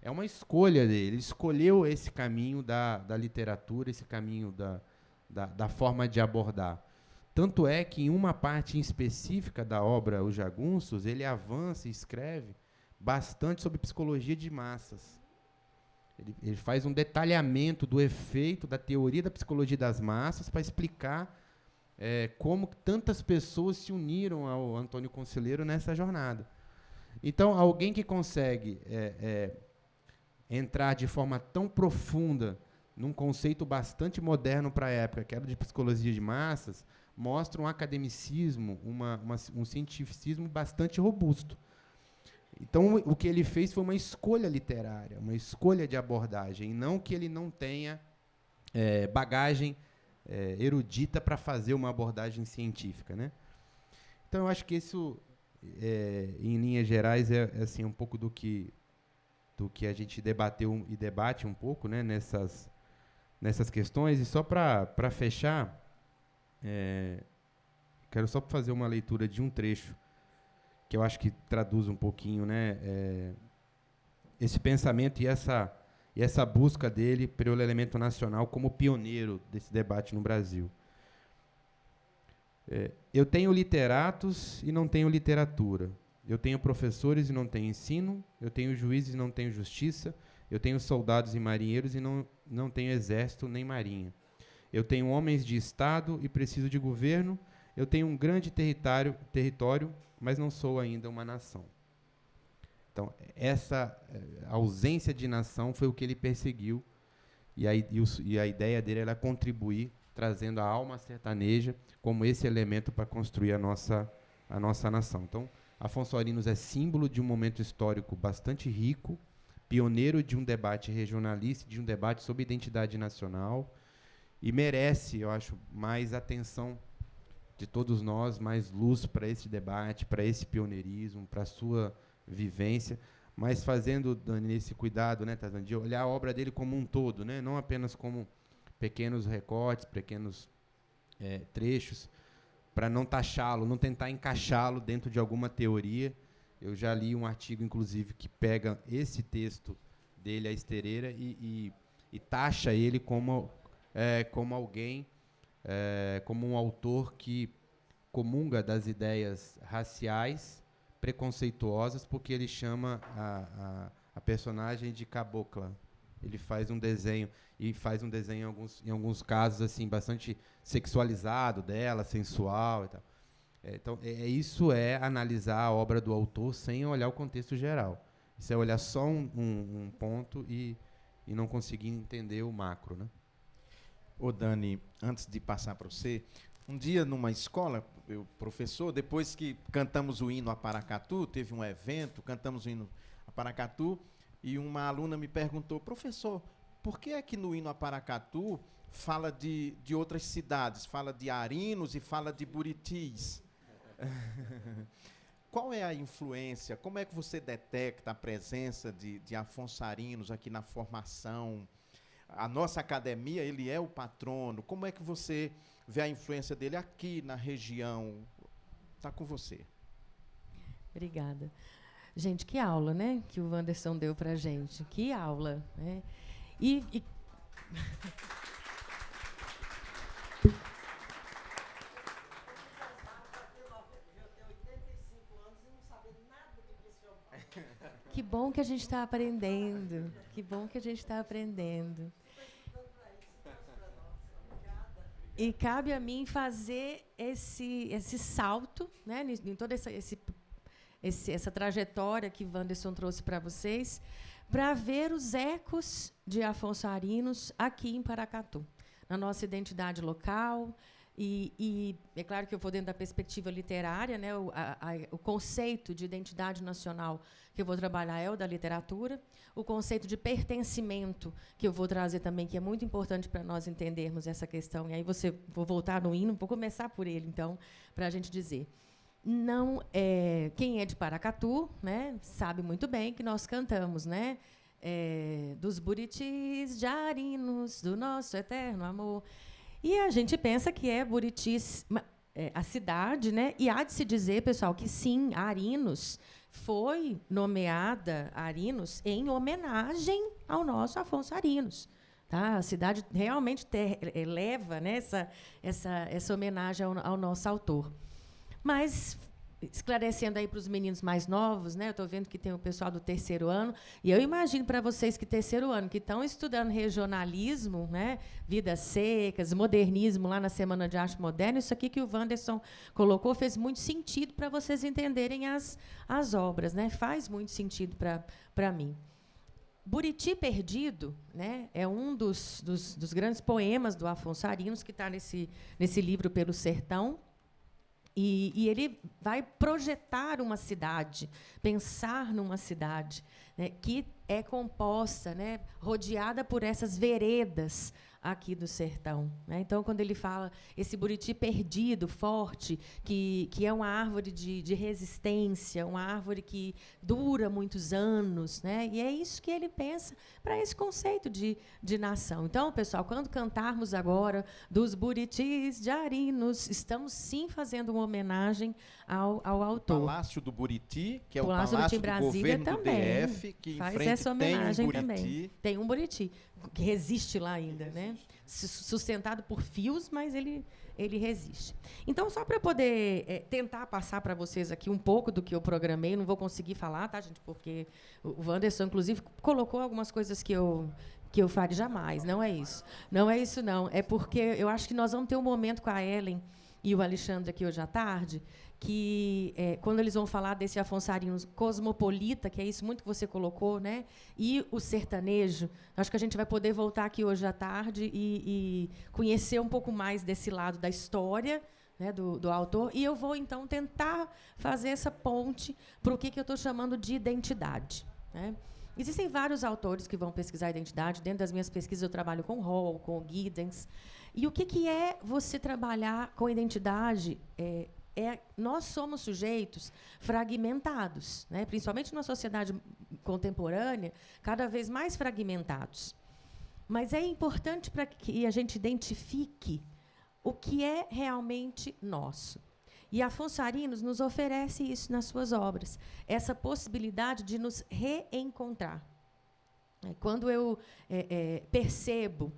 É uma escolha dele. Ele escolheu esse caminho da literatura, esse caminho da forma de abordar. Tanto é que, em uma parte específica da obra Os Jagunços, ele avança e escreve bastante sobre psicologia de massas. Ele faz um detalhamento do efeito da teoria da psicologia das massas para explicar como tantas pessoas se uniram ao Antônio Conselheiro nessa jornada. Então, alguém que consegue entrar de forma tão profunda num conceito bastante moderno para a época, que era de psicologia de massas, mostra um academicismo, um cientificismo bastante robusto. Então, o que ele fez foi uma escolha literária, uma escolha de abordagem, não que ele não tenha bagagem erudita para fazer uma abordagem científica, né? Então, eu acho que isso, em linhas gerais, é assim, um pouco do que a gente debateu e debate um pouco, né, nessas questões. E só para fechar, quero só fazer uma leitura de um trecho que eu acho que traduz um pouquinho, né, esse pensamento e essa busca dele pelo elemento nacional como pioneiro desse debate no Brasil. Eu tenho literatos e não tenho literatura. Eu tenho professores e não tenho ensino. Eu tenho juízes e não tenho justiça. Eu tenho soldados e marinheiros e não tenho exército nem marinha. Eu tenho homens de Estado e preciso de governo. Eu tenho um grande território, mas não sou ainda uma nação. Então, essa ausência de nação foi o que ele perseguiu, e a ideia dele era contribuir, trazendo a alma sertaneja como esse elemento para construir a nossa nação. Então, Afonso Arinos é símbolo de um momento histórico bastante rico, pioneiro de um debate regionalista, de um debate sobre identidade nacional, e merece, eu acho, mais atenção de todos nós, mais luz para esse debate, para esse pioneirismo, para a sua vivência, mas fazendo, Dani, esse cuidado, né, Tarzan, de olhar a obra dele como um todo, né, não apenas como pequenos recortes, pequenos trechos, para não taxá-lo, não tentar encaixá-lo dentro de alguma teoria. Eu já li um artigo, inclusive, que pega esse texto dele, a Estereira, e taxa ele como alguém, como um autor que comunga das ideias raciais preconceituosas, porque ele chama a personagem de cabocla. Ele faz um desenho, em alguns casos assim, bastante sexualizado dela, sensual e tal. Então, isso é analisar a obra do autor sem olhar o contexto geral. Isso é olhar só um ponto e não conseguir entender o macro, né? Ô, Dani, antes de passar para você, um dia numa escola, eu, professor, depois que cantamos o hino a Paracatu, teve um evento, cantamos o hino a Paracatu, e uma aluna me perguntou, professor, por que é que no hino a Paracatu fala de outras cidades, fala de Arinos e fala de Buritis? Qual é a influência, como é que você detecta a presença de Afonso Arinos aqui na formação? A nossa academia, ele é o patrono. Como é que você vê a influência dele aqui na região? Está com você. Obrigada. Gente, que aula, né? Que o Wanderson deu para a gente. Que aula, né? Que bom que a gente está aprendendo. Que bom que a gente está aprendendo. E cabe a mim fazer esse salto, né, em todo essa trajetória que Wanderson trouxe para vocês, para ver os ecos de Afonso Arinos aqui em Paracatu, na nossa identidade local. E é claro que eu vou dentro da perspectiva literária, né, o conceito de identidade nacional que eu vou trabalhar é o da literatura, o conceito de pertencimento que eu vou trazer também, que é muito importante para nós entendermos essa questão. E aí vou voltar no hino, vou começar por ele, então, para a gente dizer. Quem é de Paracatu, né, sabe muito bem que nós cantamos, né, dos buritis de Arinos, do nosso eterno amor. E a gente pensa que é Buritis a cidade, né? E há de se dizer, pessoal, que sim, Arinos foi nomeada Arinos em homenagem ao nosso Afonso Arinos. Tá? A cidade realmente leva, né, essa homenagem ao nosso autor. Mas, esclarecendo aí para os meninos mais novos, né, eu estou vendo que tem o pessoal do terceiro ano, e eu imagino para vocês que terceiro ano, que estão estudando regionalismo, né, vidas secas, modernismo lá na Semana de Arte Moderna, isso aqui que o Wanderson colocou fez muito sentido para vocês entenderem as obras, né, faz muito sentido para mim. Buriti Perdido, né, é um dos grandes poemas do Afonso Arinos, que está nesse livro Pelo Sertão. E ele vai projetar uma cidade, pensar numa cidade, né, que é composta, né, rodeada por essas veredas aqui do sertão. Né? Então, quando ele fala esse Buriti perdido, forte, que é uma árvore de resistência, uma árvore que dura muitos anos, né? E é isso que ele pensa para esse conceito de nação. Então, pessoal, quando cantarmos agora dos Buritis de Arinos, estamos, sim, fazendo uma homenagem ao autor. Palácio do Buriti, que é o Palácio Palácio do do Brasília Governo também do DF, que faz em frente essa homenagem tem um Buriti. também. Tem um Buriti, que resiste lá ainda, né? Sustentado por fios, mas ele resiste. Então, só para eu poder tentar passar para vocês aqui um pouco do que eu programei, não vou conseguir falar, tá, gente? Porque o Wanderson, inclusive, colocou algumas coisas que eu faria jamais. Não é isso. Não é isso, não. É porque eu acho que nós vamos ter um momento com a Ellen e o Alexandre aqui hoje à tarde, que quando eles vão falar desse Afonso Arinos cosmopolita, que é isso muito que você colocou, né, e o sertanejo, acho que a gente vai poder voltar aqui hoje à tarde e conhecer um pouco mais desse lado da história, né, do autor, e eu vou, então, tentar fazer essa ponte para o que eu estou chamando de identidade. Né? Existem vários autores que vão pesquisar a identidade. Dentro das minhas pesquisas, eu trabalho com Hall, com Giddens. E o que é você trabalhar com identidade? Nós somos sujeitos fragmentados, né? Principalmente na sociedade contemporânea, cada vez mais fragmentados. Mas é importante para que a gente identifique o que é realmente nosso. E Afonso Arinos nos oferece isso nas suas obras, essa possibilidade de nos reencontrar. Quando eu percebo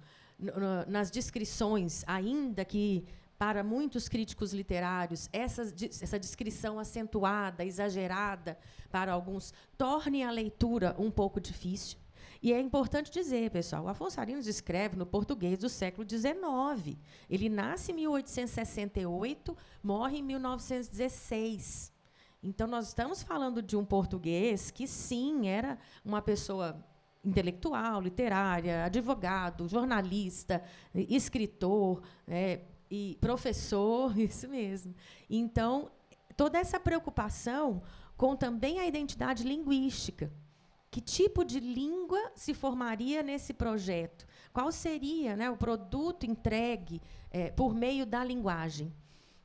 nas descrições, ainda que para muitos críticos literários, essa descrição acentuada, exagerada, para alguns, torne a leitura um pouco difícil. E é importante dizer, pessoal, o Afonso Arinos escreve no português do século XIX. Ele nasce em 1868, morre em 1916. Então, nós estamos falando de um português que, sim, era uma pessoa intelectual, literária, advogado, jornalista, escritor, e professor, isso mesmo. Então, toda essa preocupação com também a identidade linguística. Que tipo de língua se formaria nesse projeto? Qual seria, né, o produto entregue por meio da linguagem?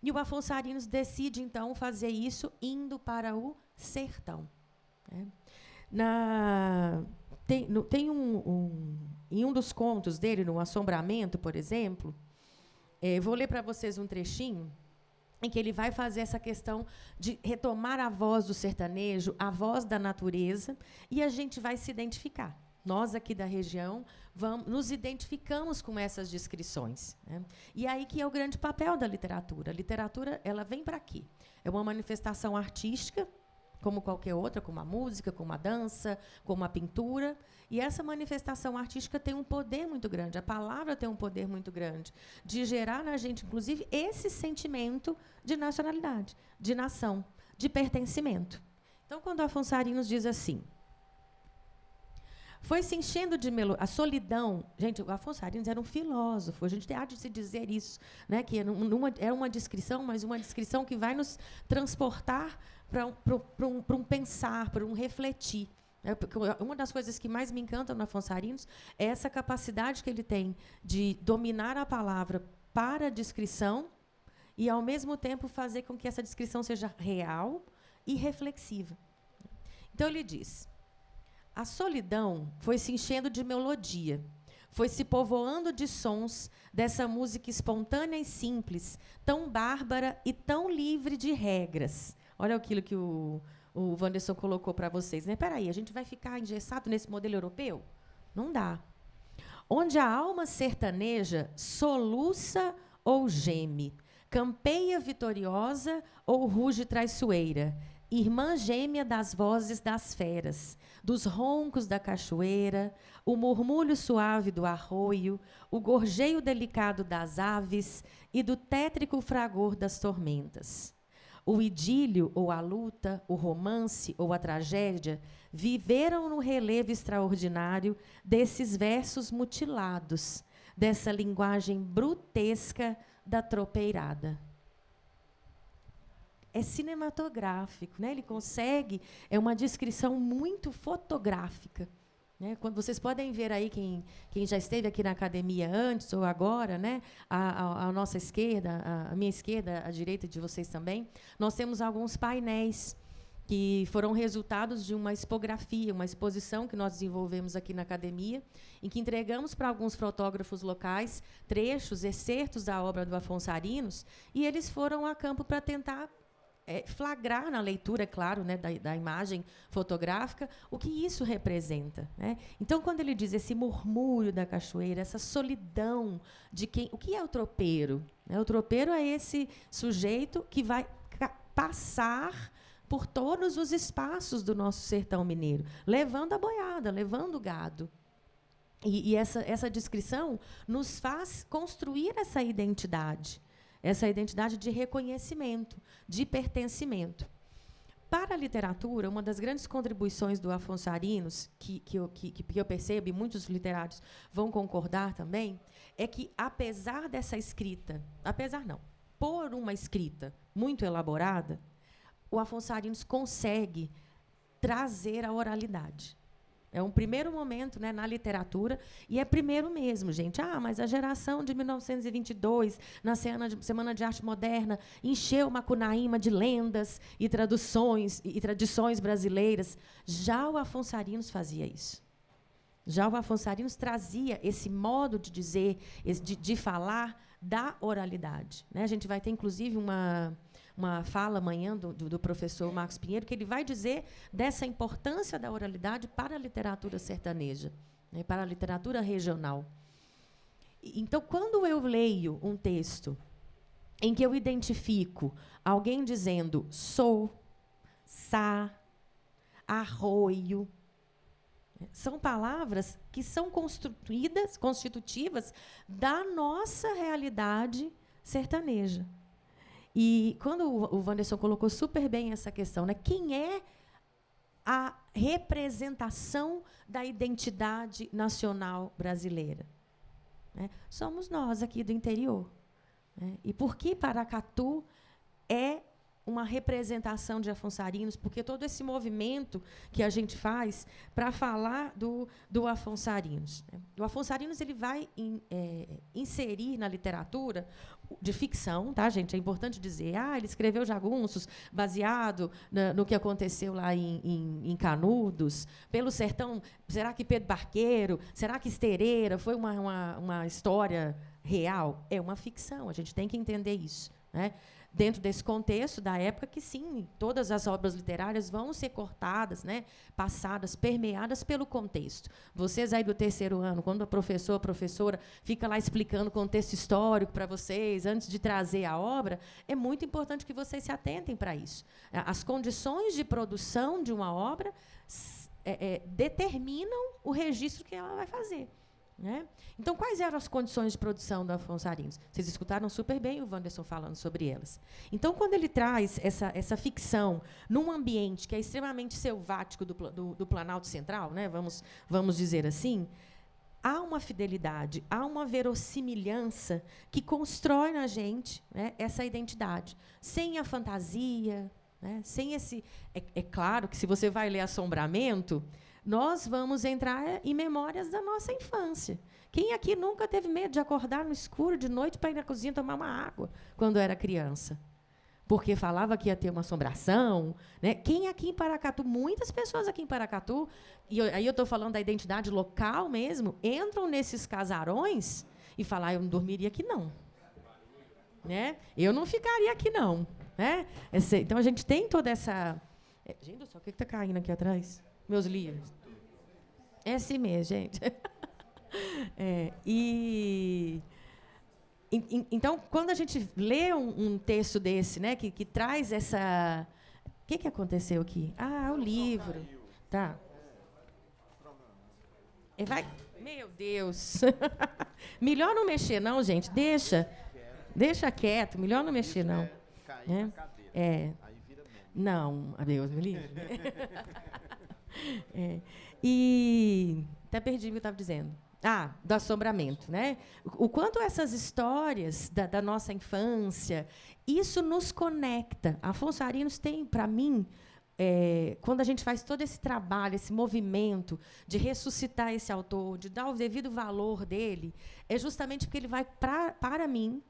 E o Afonso Arinos decide, então, fazer isso indo para o sertão. Né? Tem em um dos contos dele, no Assombramento, por exemplo, vou ler para vocês um trechinho, em que ele vai fazer essa questão de retomar a voz do sertanejo, a voz da natureza, e a gente vai se identificar. Nós, aqui da região, nos identificamos com essas descrições. Né? E aí que é o grande papel da literatura. A literatura, ela vem para quê? É uma manifestação artística, como qualquer outra, como a música, como a dança, como a pintura. E essa manifestação artística tem um poder muito grande, a palavra tem um poder muito grande, de gerar na gente, inclusive, esse sentimento de nacionalidade, de nação, de pertencimento. Então, quando Afonso Arinos diz assim, foi se enchendo de a solidão. Gente, o Afonso Arinos era um filósofo, a gente há de se dizer isso, né, que é uma descrição, mas uma descrição que vai nos transportar para um pensar, para um refletir. Uma das coisas que mais me encantam no Afonso Arinos é essa capacidade que ele tem de dominar a palavra para a descrição e, ao mesmo tempo, fazer com que essa descrição seja real e reflexiva. Então, ele diz... A solidão foi se enchendo de melodia, foi se povoando de sons dessa música espontânea e simples, tão bárbara e tão livre de regras. Olha aquilo que o Wanderson colocou para vocês. Né? Espera aí, a gente vai ficar engessado nesse modelo europeu? Não dá. Onde a alma sertaneja soluça ou geme, campeia vitoriosa ou ruge traiçoeira, irmã gêmea das vozes das feras, dos roncos da cachoeira, o murmúrio suave do arroio, o gorjeio delicado das aves e do tétrico fragor das tormentas. O idílio ou a luta, o romance ou a tragédia viveram no relevo extraordinário desses versos mutilados, dessa linguagem brutesca da tropeirada. É cinematográfico, né? Ele consegue, é uma descrição muito fotográfica. Né? Quando vocês podem ver aí, quem já esteve aqui na academia antes ou agora, né? A nossa esquerda, a minha esquerda, a direita de vocês também, nós temos alguns painéis que foram resultados de uma expografia, uma exposição que nós desenvolvemos aqui na academia, em que entregamos para alguns fotógrafos locais trechos, excertos da obra do Afonso Arinos, e eles foram a campo para tentar flagrar na leitura, é claro, né, da imagem fotográfica, o que isso representa. Né? Então, quando ele diz esse murmúrio da cachoeira, essa solidão de quem... O que é o tropeiro? O tropeiro é esse sujeito que vai passar por todos os espaços do nosso sertão mineiro, levando a boiada, levando o gado. E essa descrição nos faz construir essa identidade de reconhecimento, de pertencimento. Para a literatura, uma das grandes contribuições do Afonso Arinos, que eu percebo, e muitos literários vão concordar também, é que, apesar dessa escrita, por uma escrita muito elaborada, o Afonso Arinos consegue trazer a oralidade. É um primeiro momento, né, na literatura, e é primeiro mesmo, gente. Mas a geração de 1922, na Semana de Arte Moderna, encheu Macunaíma de lendas e traduções e tradições brasileiras. Já o Afonso Arinos fazia isso. Já o Afonso Arinos trazia esse modo de dizer, de falar da oralidade. Né? A gente vai ter, inclusive, uma fala amanhã do professor Marcos Pinheiro, que ele vai dizer dessa importância da oralidade para a literatura sertaneja, né, para a literatura regional. Então, quando eu leio um texto em que eu identifico alguém dizendo sou, sa, arroio, são palavras que são constitutivas da nossa realidade sertaneja. E quando o Wanderson colocou super bem essa questão, né, quem é a representação da identidade nacional brasileira? Né? Somos nós aqui do interior. Né? E por que Paracatu é uma representação de Afonso Arinos? Porque todo esse movimento que a gente faz para falar do Afonso Arinos. Né? O Afonso Arinos ele vai inserir na literatura de ficção, tá, gente? É importante dizer, ele escreveu Jagunços baseado no que aconteceu lá em Canudos, pelo sertão. Será que Pedro Barqueiro? Será que Estereira foi uma história real? É uma ficção, a gente tem que entender isso, né? Dentro desse contexto da época que, sim, todas as obras literárias vão ser cortadas, né, passadas, permeadas pelo contexto. Vocês aí do terceiro ano, quando a professora fica lá explicando o contexto histórico para vocês, antes de trazer a obra, é muito importante que vocês se atentem para isso. As condições de produção de uma obra determinam o registro que ela vai fazer. Né? Então, quais eram as condições de produção do Afonso Arinos? Vocês escutaram super bem o Wanderson falando sobre elas. Então, quando ele traz essa ficção num ambiente que é extremamente selvático do Planalto Central, né, vamos dizer assim, há uma fidelidade, há uma verossimilhança que constrói na gente, né, essa identidade. Sem a fantasia, né, sem esse... É claro que, se você vai ler Assombramento, nós vamos entrar em memórias da nossa infância. Quem aqui nunca teve medo de acordar no escuro de noite para ir na cozinha tomar uma água quando era criança? Porque falava que ia ter uma assombração, né? Quem aqui em Paracatu, muitas pessoas aqui em Paracatu, e aí eu estou falando da identidade local mesmo, entram nesses casarões e falam, eu não dormiria aqui, não. Né? Eu não ficaria aqui, não. Né? Então, a gente tem toda essa... Gente do céu, o que está caindo aqui atrás? Meus livros. É assim mesmo, gente. Então, quando a gente lê um texto desse, né, que traz essa... O que aconteceu aqui? Ah, o livro. Tá. Meu Deus. Melhor não mexer, não, gente. Deixa quieto. Melhor não mexer, não. Não, Deus me livre. E até perdi o que eu estava dizendo. Do assombramento, né? O quanto essas histórias da nossa infância, isso nos conecta. Afonso Arinos tem, para mim, quando a gente faz todo esse trabalho, esse movimento de ressuscitar esse autor, de dar o devido valor dele, é justamente porque ele vai, para mim,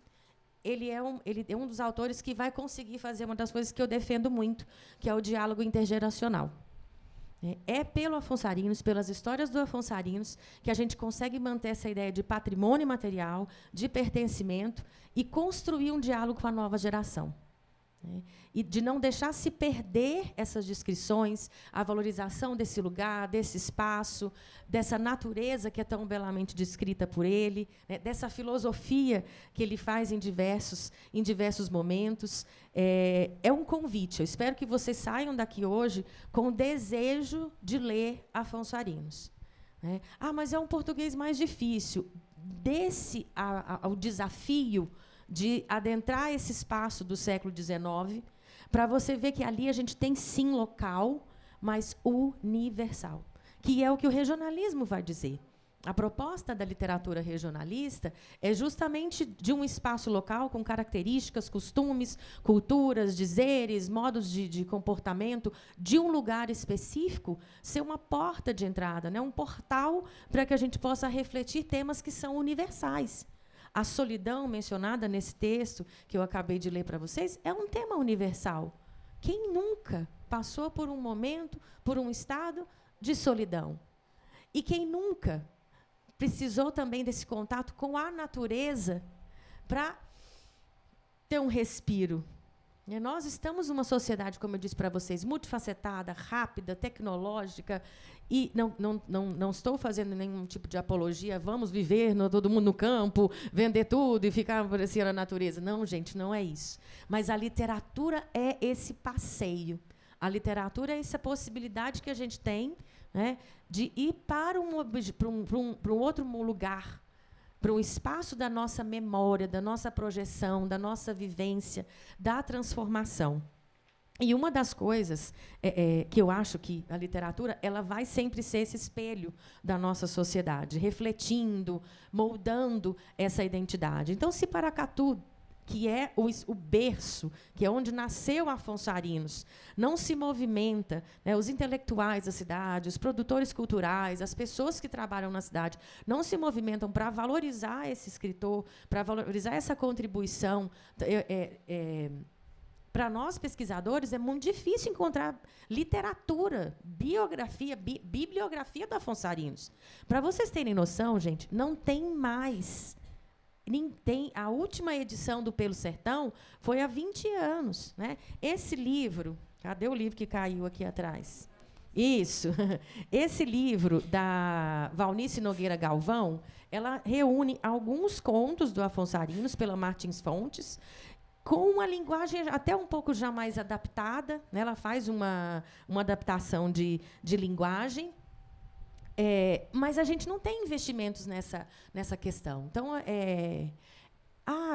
ele é um dos autores que vai conseguir fazer uma das coisas que eu defendo muito, que é o diálogo intergeracional. É pelo Afonso Arinos, pelas histórias do Afonso Arinos, que a gente consegue manter essa ideia de patrimônio material, de pertencimento, e construir um diálogo com a nova geração. E de não deixar se perder essas descrições, a valorização desse lugar, desse espaço, dessa natureza que é tão belamente descrita por ele, né, dessa filosofia que ele faz em diversos momentos. É um convite. Eu espero que vocês saiam daqui hoje com o desejo de ler Afonso Arinos. Né? Mas é um português mais difícil. Desse ao desafio de adentrar esse espaço do século XIX, para você ver que ali a gente tem, sim, local, mas universal, que é o que o regionalismo vai dizer. A proposta da literatura regionalista é justamente de um espaço local com características, costumes, culturas, dizeres, modos de comportamento de um lugar específico, ser uma porta de entrada, né? Um portal para que a gente possa refletir temas que são universais. A solidão mencionada nesse texto que eu acabei de ler para vocês é um tema universal. Quem nunca passou por um momento, por um estado de solidão? E quem nunca precisou também desse contato com a natureza para ter um respiro? Nós estamos numa sociedade, como eu disse para vocês, multifacetada, rápida, tecnológica, e não estou fazendo nenhum tipo de apologia, vamos viver todo mundo no campo, vender tudo e ficar parecendo a natureza. Não, gente, não é isso. Mas a literatura é esse passeio. A literatura é essa possibilidade que a gente tem, né, de ir para um outro lugar, para um espaço da nossa memória, da nossa projeção, da nossa vivência, da transformação. E uma das coisas que eu acho que a literatura ela vai sempre ser esse espelho da nossa sociedade, refletindo, moldando essa identidade. Então, se Paracatu, que é o berço, que é onde nasceu Afonso Arinos, não se movimenta, né, os intelectuais da cidade, os produtores culturais, as pessoas que trabalham na cidade, não se movimentam para valorizar esse escritor, para valorizar essa contribuição. Para nós, pesquisadores, é muito difícil encontrar literatura, bibliografia do Afonso Arinos. Para vocês terem noção, gente, não tem mais. A última edição do Pelo Sertão foi há 20 anos. Né? Esse livro... Cadê o livro que caiu aqui atrás? Isso. Esse livro, da Valnice Nogueira Galvão, ela reúne alguns contos do Afonso Arinos, pela Martins Fontes, com uma linguagem até um pouco já mais adaptada. Né? Ela faz uma adaptação de linguagem. Mas a gente não tem investimentos nessa questão. Então,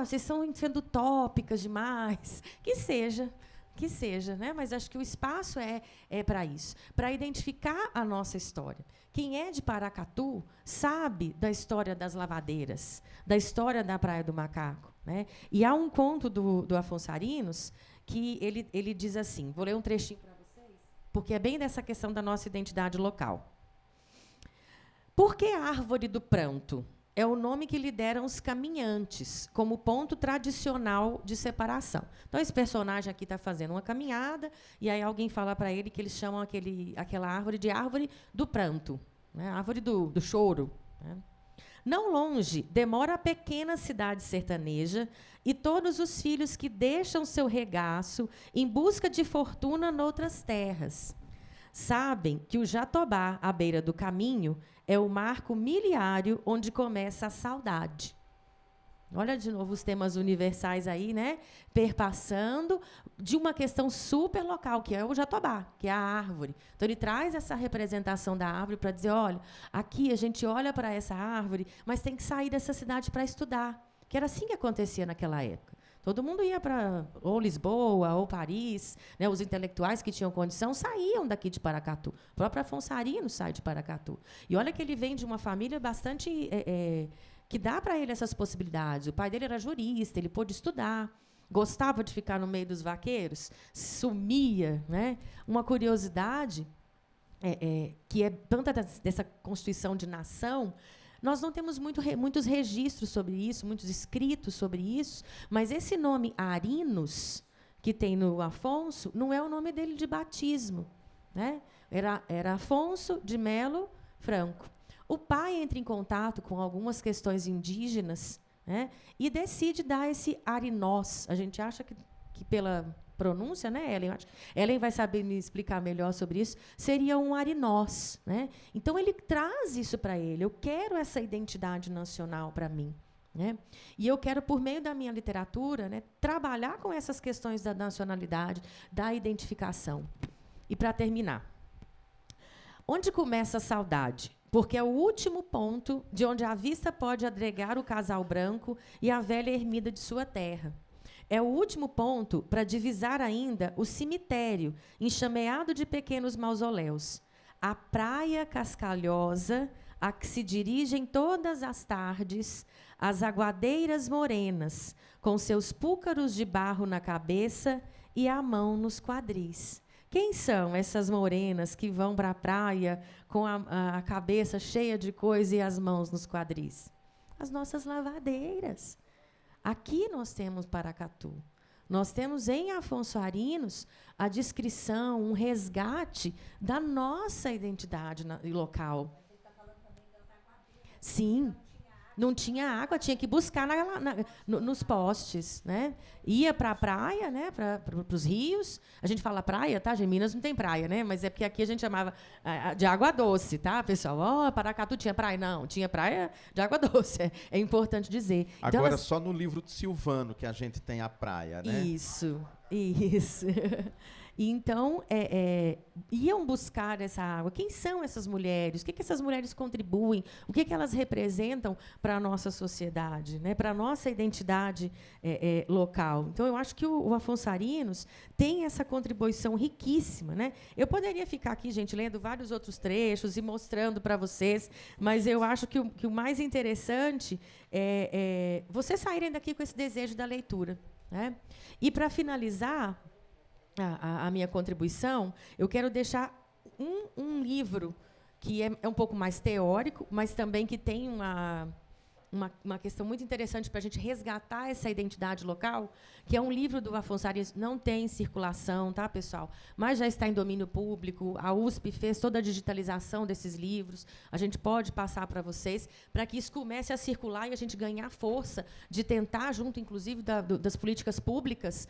vocês estão sendo utópicas demais. Que seja, né? Mas acho que o espaço é para isso, para identificar a nossa história. Quem é de Paracatu sabe da história das lavadeiras, da história da Praia do Macaco, né? E há um conto do Afonso Arinos que ele diz assim, vou ler um trechinho para vocês, porque é bem dessa questão da nossa identidade local. Por que a árvore do pranto? É o nome que lhe deram os caminhantes, como ponto tradicional de separação. Então, esse personagem aqui está fazendo uma caminhada, e aí alguém fala para ele que eles chamam aquela árvore de árvore do pranto, né? Árvore do choro. Né? Não longe, demora a pequena cidade sertaneja e todos os filhos que deixam seu regaço em busca de fortuna noutras terras. Sabem que o Jatobá, à beira do caminho, é o marco miliário onde começa a saudade. Olha de novo os temas universais aí, né? Perpassando de uma questão super local, que é o Jatobá, que é a árvore. Então, ele traz essa representação da árvore para dizer, olha, aqui a gente olha para essa árvore, mas tem que sair dessa cidade para estudar. Que era assim que acontecia naquela época. Todo mundo ia para ou Lisboa ou Paris, né? Os intelectuais que tinham condição saíam daqui de Paracatu. O próprio Afonso Arinos sai de Paracatu. E olha que ele vem de uma família bastante que dá para ele essas possibilidades. O pai dele era jurista, ele pôde estudar, gostava de ficar no meio dos vaqueiros, sumia, né? Uma curiosidade que é tanta dessa constituição de nação. Nós não temos muitos registros sobre isso, muitos escritos sobre isso, mas esse nome Arinos, que tem no Afonso, não é o nome dele de batismo. Né? Era Afonso de Melo Franco. O pai entra em contato com algumas questões indígenas, né, e decide dar esse Arinós. A gente acha que pela pronúncia, né, Ellen? Ellen vai saber me explicar melhor sobre isso. Seria um Arinós, né? Então ele traz isso para ele. Eu quero essa identidade nacional para mim, né? E eu quero, por meio da minha literatura, né, trabalhar com essas questões da nacionalidade, da identificação. E para terminar, onde começa a saudade? Porque é o último ponto de onde a vista pode agregar o casal branco e a velha ermida de sua terra. É o último ponto para divisar ainda o cemitério, enxameado de pequenos mausoléus. A praia cascalhosa, a que se dirigem todas as tardes, as aguadeiras morenas, com seus púcaros de barro na cabeça e a mão nos quadris. Quem são essas morenas que vão para a praia com a cabeça cheia de coisa e as mãos nos quadris? As nossas lavadeiras. Aqui nós temos Paracatu. Nós temos em Afonso Arinos a descrição, um resgate da nossa identidade local. Sim, não tinha água, tinha que buscar nos postes, né? Ia para a praia, né? Para os rios. A gente fala praia, tá? Em Minas não tem praia, né? Mas é porque aqui a gente chamava de água doce, tá, pessoal? Paracatu tinha praia? Não, tinha praia de água doce. É importante dizer. Agora, então, só no livro de Silvano que a gente tem a praia, né? Isso. E então, iam buscar essa água. Quem são essas mulheres? O que essas mulheres contribuem? O que elas representam para a nossa sociedade, né? Para a nossa identidade local? Então, eu acho que o Afonso Arinos tem essa contribuição riquíssima. Né? Eu poderia ficar aqui, gente, lendo vários outros trechos e mostrando para vocês, mas eu acho que o mais interessante é vocês saírem daqui com esse desejo da leitura. Né? E, para finalizar a minha contribuição, eu quero deixar um livro que é um pouco mais teórico, mas também que tem uma questão muito interessante para a gente resgatar essa identidade local, que é um livro do Afonso Arinos, não tem circulação, tá, pessoal? Mas já está em domínio público, a USP fez toda a digitalização desses livros, a gente pode passar para vocês, para que isso comece a circular e a gente ganhar força de tentar, junto, inclusive, das políticas públicas,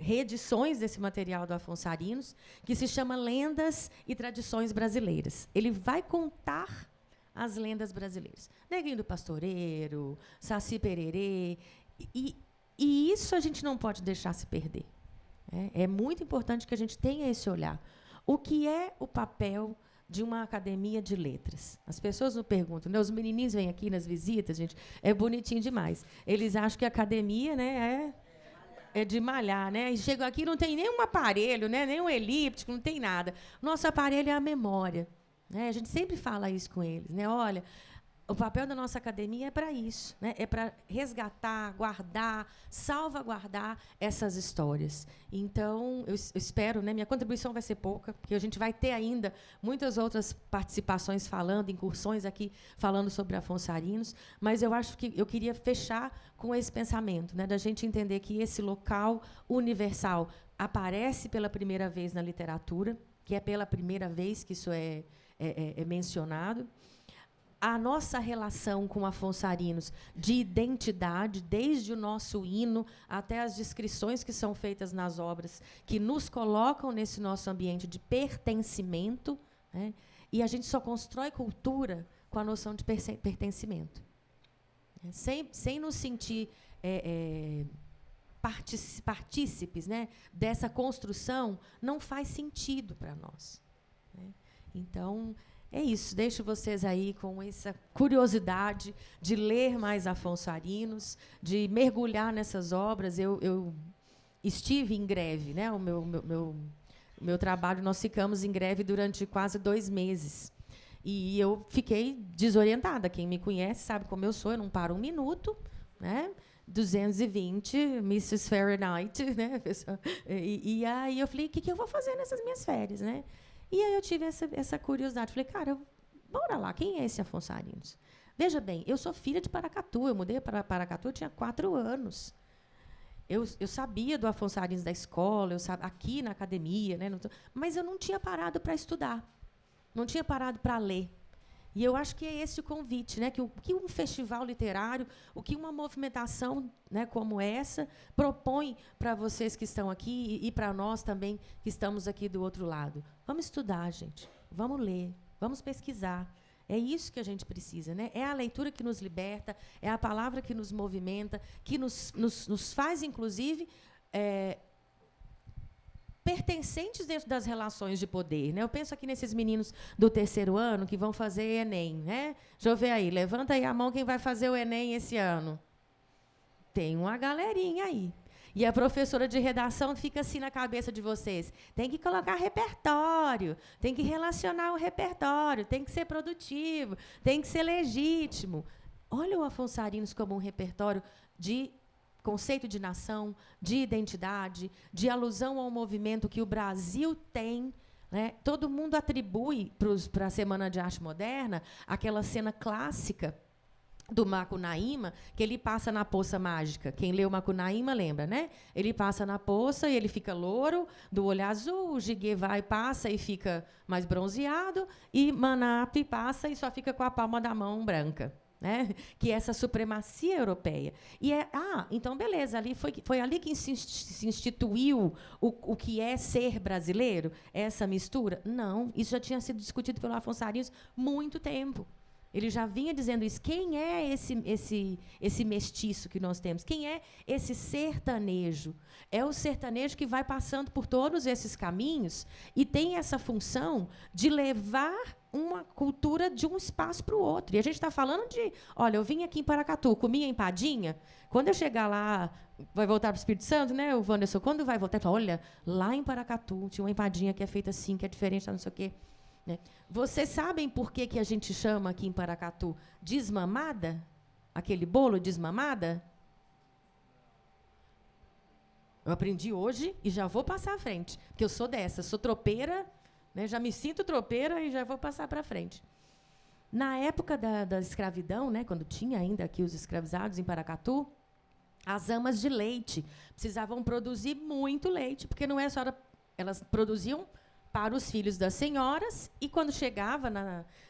reedições desse material do Afonso Arinos, que se chama Lendas e Tradições Brasileiras. Ele vai contar as lendas brasileiras. Neguinho do Pastoreiro, Saci Pererê. E isso a gente não pode deixar se perder. É muito importante que a gente tenha esse olhar. O que é o papel de uma academia de letras. As pessoas me perguntam, né, os menininhos vêm aqui nas visitas, gente, é bonitinho demais. Eles acham que a academia, né, é de malhar, né? E chegam aqui não tem nenhum aparelho, né, nenhum elíptico, não tem nada. Nosso aparelho é a memória, né? A gente sempre fala isso com eles, né? Olha, o papel da nossa academia é para isso, né? É para resgatar, guardar, salvaguardar essas histórias. Então, eu espero, né? Minha contribuição vai ser pouca, porque a gente vai ter ainda muitas outras participações falando, incursões aqui falando sobre Afonso Arinos, mas eu acho que eu queria fechar com esse pensamento, né? Da gente entender que esse local universal aparece pela primeira vez na literatura, que é pela primeira vez que isso é mencionado. A nossa relação com Afonso Arinos de identidade, desde o nosso hino até as descrições que são feitas nas obras, que nos colocam nesse nosso ambiente de pertencimento, né? E a gente só constrói cultura com a noção de pertencimento. Sem nos sentir partícipes, né, dessa construção, não faz sentido para nós, né? Então, é isso, deixo vocês aí com essa curiosidade de ler mais Afonso Arinos, de mergulhar nessas obras. Eu estive em greve, né? O meu trabalho, nós ficamos em greve durante quase 2 meses. E eu fiquei desorientada. Quem me conhece sabe como eu sou, eu não paro um minuto, né? 220, Mrs. Fahrenheit, né? E aí eu falei, o que eu vou fazer nessas minhas férias, né? E aí eu tive essa curiosidade. Falei, cara, bora lá, quem é esse Afonso Arinos? Veja bem, eu sou filha de Paracatu, eu mudei para Paracatu, eu tinha 4 anos. Eu sabia do Afonso Arinos da escola, aqui na academia, né, mas eu não tinha parado para estudar, não tinha parado para ler. E eu acho que é esse o convite, né, que um festival literário, o que uma movimentação, né, como essa propõe para vocês que estão aqui e para nós também que estamos aqui do outro lado. Vamos estudar, gente. Vamos ler. Vamos pesquisar. É isso que a gente precisa, né? É a leitura que nos liberta, é a palavra que nos movimenta, que nos faz, inclusive, pertencentes dentro das relações de poder, né? Eu penso aqui nesses meninos do 3º ano que vão fazer Enem, né? Deixa eu ver aí, levanta aí a mão quem vai fazer o Enem esse ano. Tem uma galerinha aí. E a professora de redação fica assim na cabeça de vocês. Tem que colocar repertório, tem que relacionar o repertório, tem que ser produtivo, tem que ser legítimo. Olha o Afonso Arinos como um repertório de conceito de nação, de identidade, de alusão ao movimento que o Brasil tem, né? Todo mundo atribui para a Semana de Arte Moderna aquela cena clássica do Macunaíma, que ele passa na poça mágica. Quem leu Macunaíma lembra, né? Ele passa na poça e ele fica louro, do olho azul, o Jiguê vai e passa e fica mais bronzeado, e Manape passa e só fica com a palma da mão branca. Né? Que é essa supremacia europeia. E então, beleza, foi ali que se instituiu o que é ser brasileiro, essa mistura? Não, isso já tinha sido discutido pelo Afonso Arinos muito tempo. Ele já vinha dizendo isso. Quem é esse mestiço que nós temos? Quem é esse sertanejo? É o sertanejo que vai passando por todos esses caminhos e tem essa função de levar uma cultura de um espaço para o outro. E a gente está falando de... Olha, eu vim aqui em Paracatu, comi a empadinha. Quando eu chegar lá, vai voltar para o Espírito Santo, né, o Wanderson? Quando vai voltar, fala, olha, lá em Paracatu tinha uma empadinha que é feita assim, que é diferente, não sei o quê. Né? Vocês sabem por que a gente chama aqui em Paracatu desmamada? Aquele bolo desmamada? Eu aprendi hoje e já vou passar à frente, porque eu sou dessa, sou tropeira, né, já me sinto tropeira e já vou passar para frente. Na época da escravidão, né, quando tinha ainda aqui os escravizados em Paracatu, as amas de leite precisavam produzir muito leite, porque não é só elas produziam para os filhos das senhoras, e quando chegava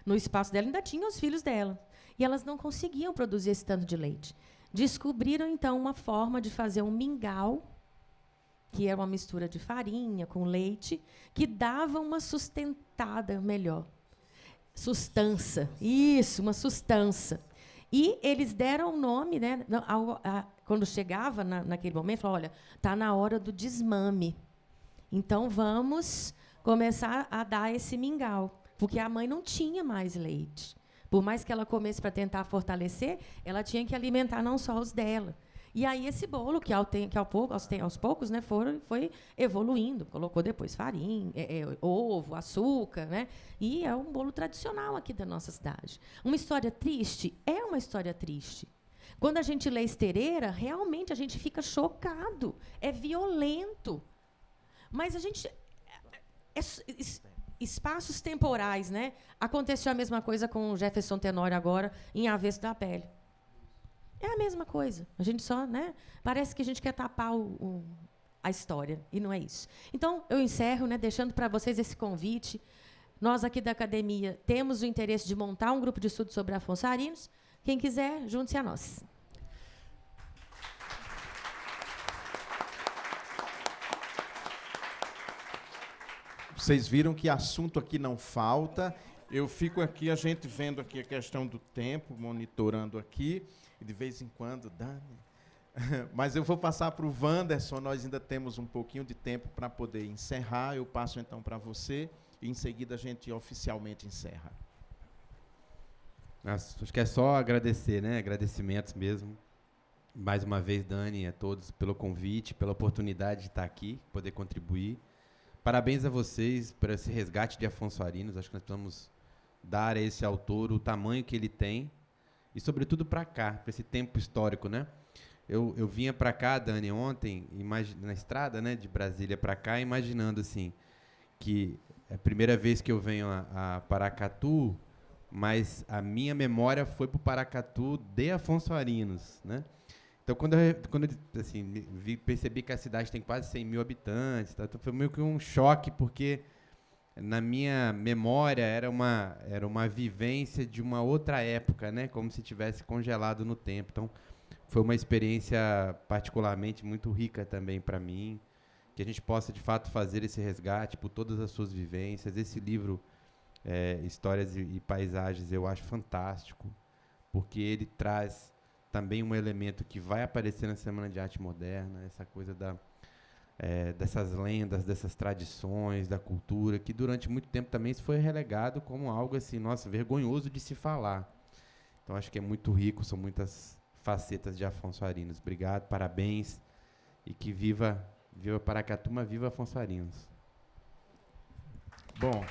no espaço dela, ainda tinha os filhos dela. E elas não conseguiam produzir esse tanto de leite. Descobriram, então, uma forma de fazer um mingau, que era uma mistura de farinha com leite, que dava uma sustentada melhor. Sustância. Isso, uma sustância. E eles deram o nome, né, quando chegava naquele momento, falaram, olha, está na hora do desmame. Então, vamos começar a dar esse mingau. porque a mãe não tinha mais leite. Por mais que ela comesse para tentar fortalecer, ela tinha que alimentar não só os dela. E aí esse bolo, que aos poucos, né, foi evoluindo. Colocou depois farinha, ovo, açúcar, né? E é um bolo tradicional aqui da nossa cidade. Uma história triste? É uma história triste. Quando a gente lê Estereira, realmente a gente fica chocado. É violento. Mas a gente... espaços temporais, né? Aconteceu a mesma coisa com o Jefferson Tenório agora, em Avesso da Pele. É a mesma coisa. A gente só, né? Parece que a gente quer tapar a história, e não é isso. Então, eu encerro, né, deixando para vocês esse convite. Nós, aqui da academia, temos o interesse de montar um grupo de estudo sobre Afonso Arinos. Quem quiser, junte-se a nós. Vocês viram que assunto aqui não falta. Eu fico aqui, a gente vendo aqui a questão do tempo, monitorando aqui, e de vez em quando, Dani. Mas eu vou passar para o Wanderson, nós ainda temos um pouquinho de tempo para poder encerrar. Eu passo então para você, e em seguida a gente oficialmente encerra. Acho que é só agradecer, né? Agradecimentos mesmo. Mais uma vez, Dani, a todos pelo convite, pela oportunidade de estar aqui, poder contribuir. Parabéns a vocês por esse resgate de Afonso Arinos. Acho que nós precisamos dar a esse autor o tamanho que ele tem e, sobretudo, para cá, para esse tempo histórico, né? Eu vinha para cá, Dani, ontem, na estrada, né, de Brasília para cá, imaginando assim que é a primeira vez que eu venho a Paracatu, mas a minha memória foi para o Paracatu de Afonso Arinos, né? Então, quando eu assim, percebi que a cidade tem quase 100 mil habitantes, tá? Então foi meio que um choque, porque na minha memória era uma vivência de uma outra época, né? Como se tivesse congelado no tempo. Então, foi uma experiência particularmente muito rica também para mim, que a gente possa, de fato, fazer esse resgate por todas as suas vivências. Esse livro, Histórias e Paisagens, eu acho fantástico, porque ele traz também um elemento que vai aparecer na Semana de Arte Moderna, essa coisa dessas lendas, dessas tradições, da cultura, que durante muito tempo também isso foi relegado como algo assim, nossa, vergonhoso de se falar. Então, acho que é muito rico, são muitas facetas de Afonso Arinos. Obrigado, parabéns, e que viva Paracatu, mas viva Afonso Arinos. Bom...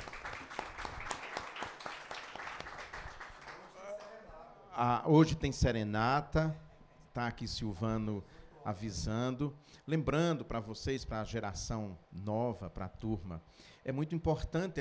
hoje tem serenata, está aqui Silvano avisando. Lembrando para vocês, para a geração nova, para a turma, é muito importante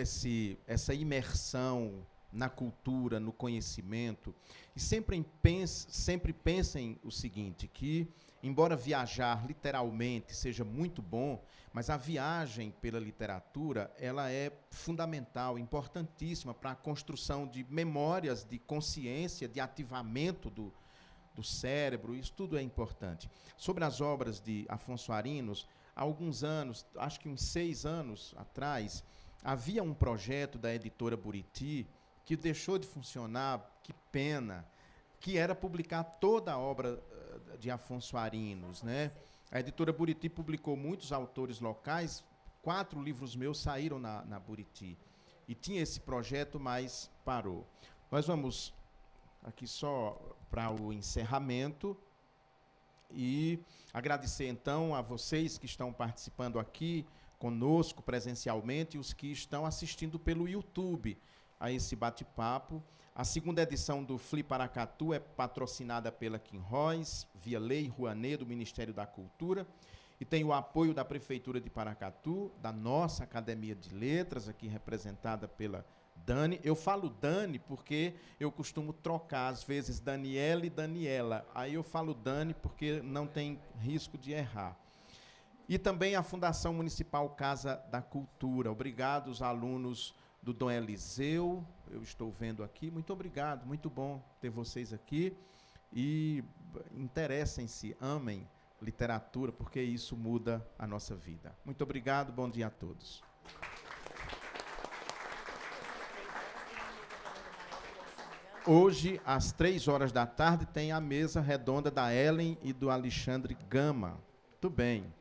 essa imersão na cultura, no conhecimento. E sempre pensem o seguinte, que, embora viajar literalmente seja muito bom, mas a viagem pela literatura, ela é fundamental, importantíssima para a construção de memórias, de consciência, de ativamento do cérebro. Isso tudo é importante. Sobre as obras de Afonso Arinos, há alguns anos, acho que uns 6 anos atrás, havia um projeto da editora Buriti que deixou de funcionar, que pena, que era publicar toda a obra de Afonso Arinos, né? A editora Buriti publicou muitos autores locais, 4 livros meus saíram na Buriti. E tinha esse projeto, mas parou. Nós vamos aqui só para o encerramento e agradecer, então, a vocês que estão participando aqui conosco presencialmente e os que estão assistindo pelo YouTube a esse bate-papo. A segunda edição do Fli Paracatu é patrocinada pela Quinróis, via Lei Rouanet, do Ministério da Cultura, e tem o apoio da Prefeitura de Paracatu, da nossa Academia de Letras, aqui representada pela Dani. Eu falo Dani porque eu costumo trocar, às vezes, Daniela e Daniela. Aí eu falo Dani porque não tem risco de errar. E também a Fundação Municipal Casa da Cultura. Obrigado, os alunos do Dom Eliseu, eu estou vendo aqui. Muito obrigado, muito bom ter vocês aqui. E interessem-se, amem literatura, porque isso muda a nossa vida. Muito obrigado, bom dia a todos. Hoje, às 15h, tem a mesa redonda da Ellen e do Alexandre Gama. Muito bem.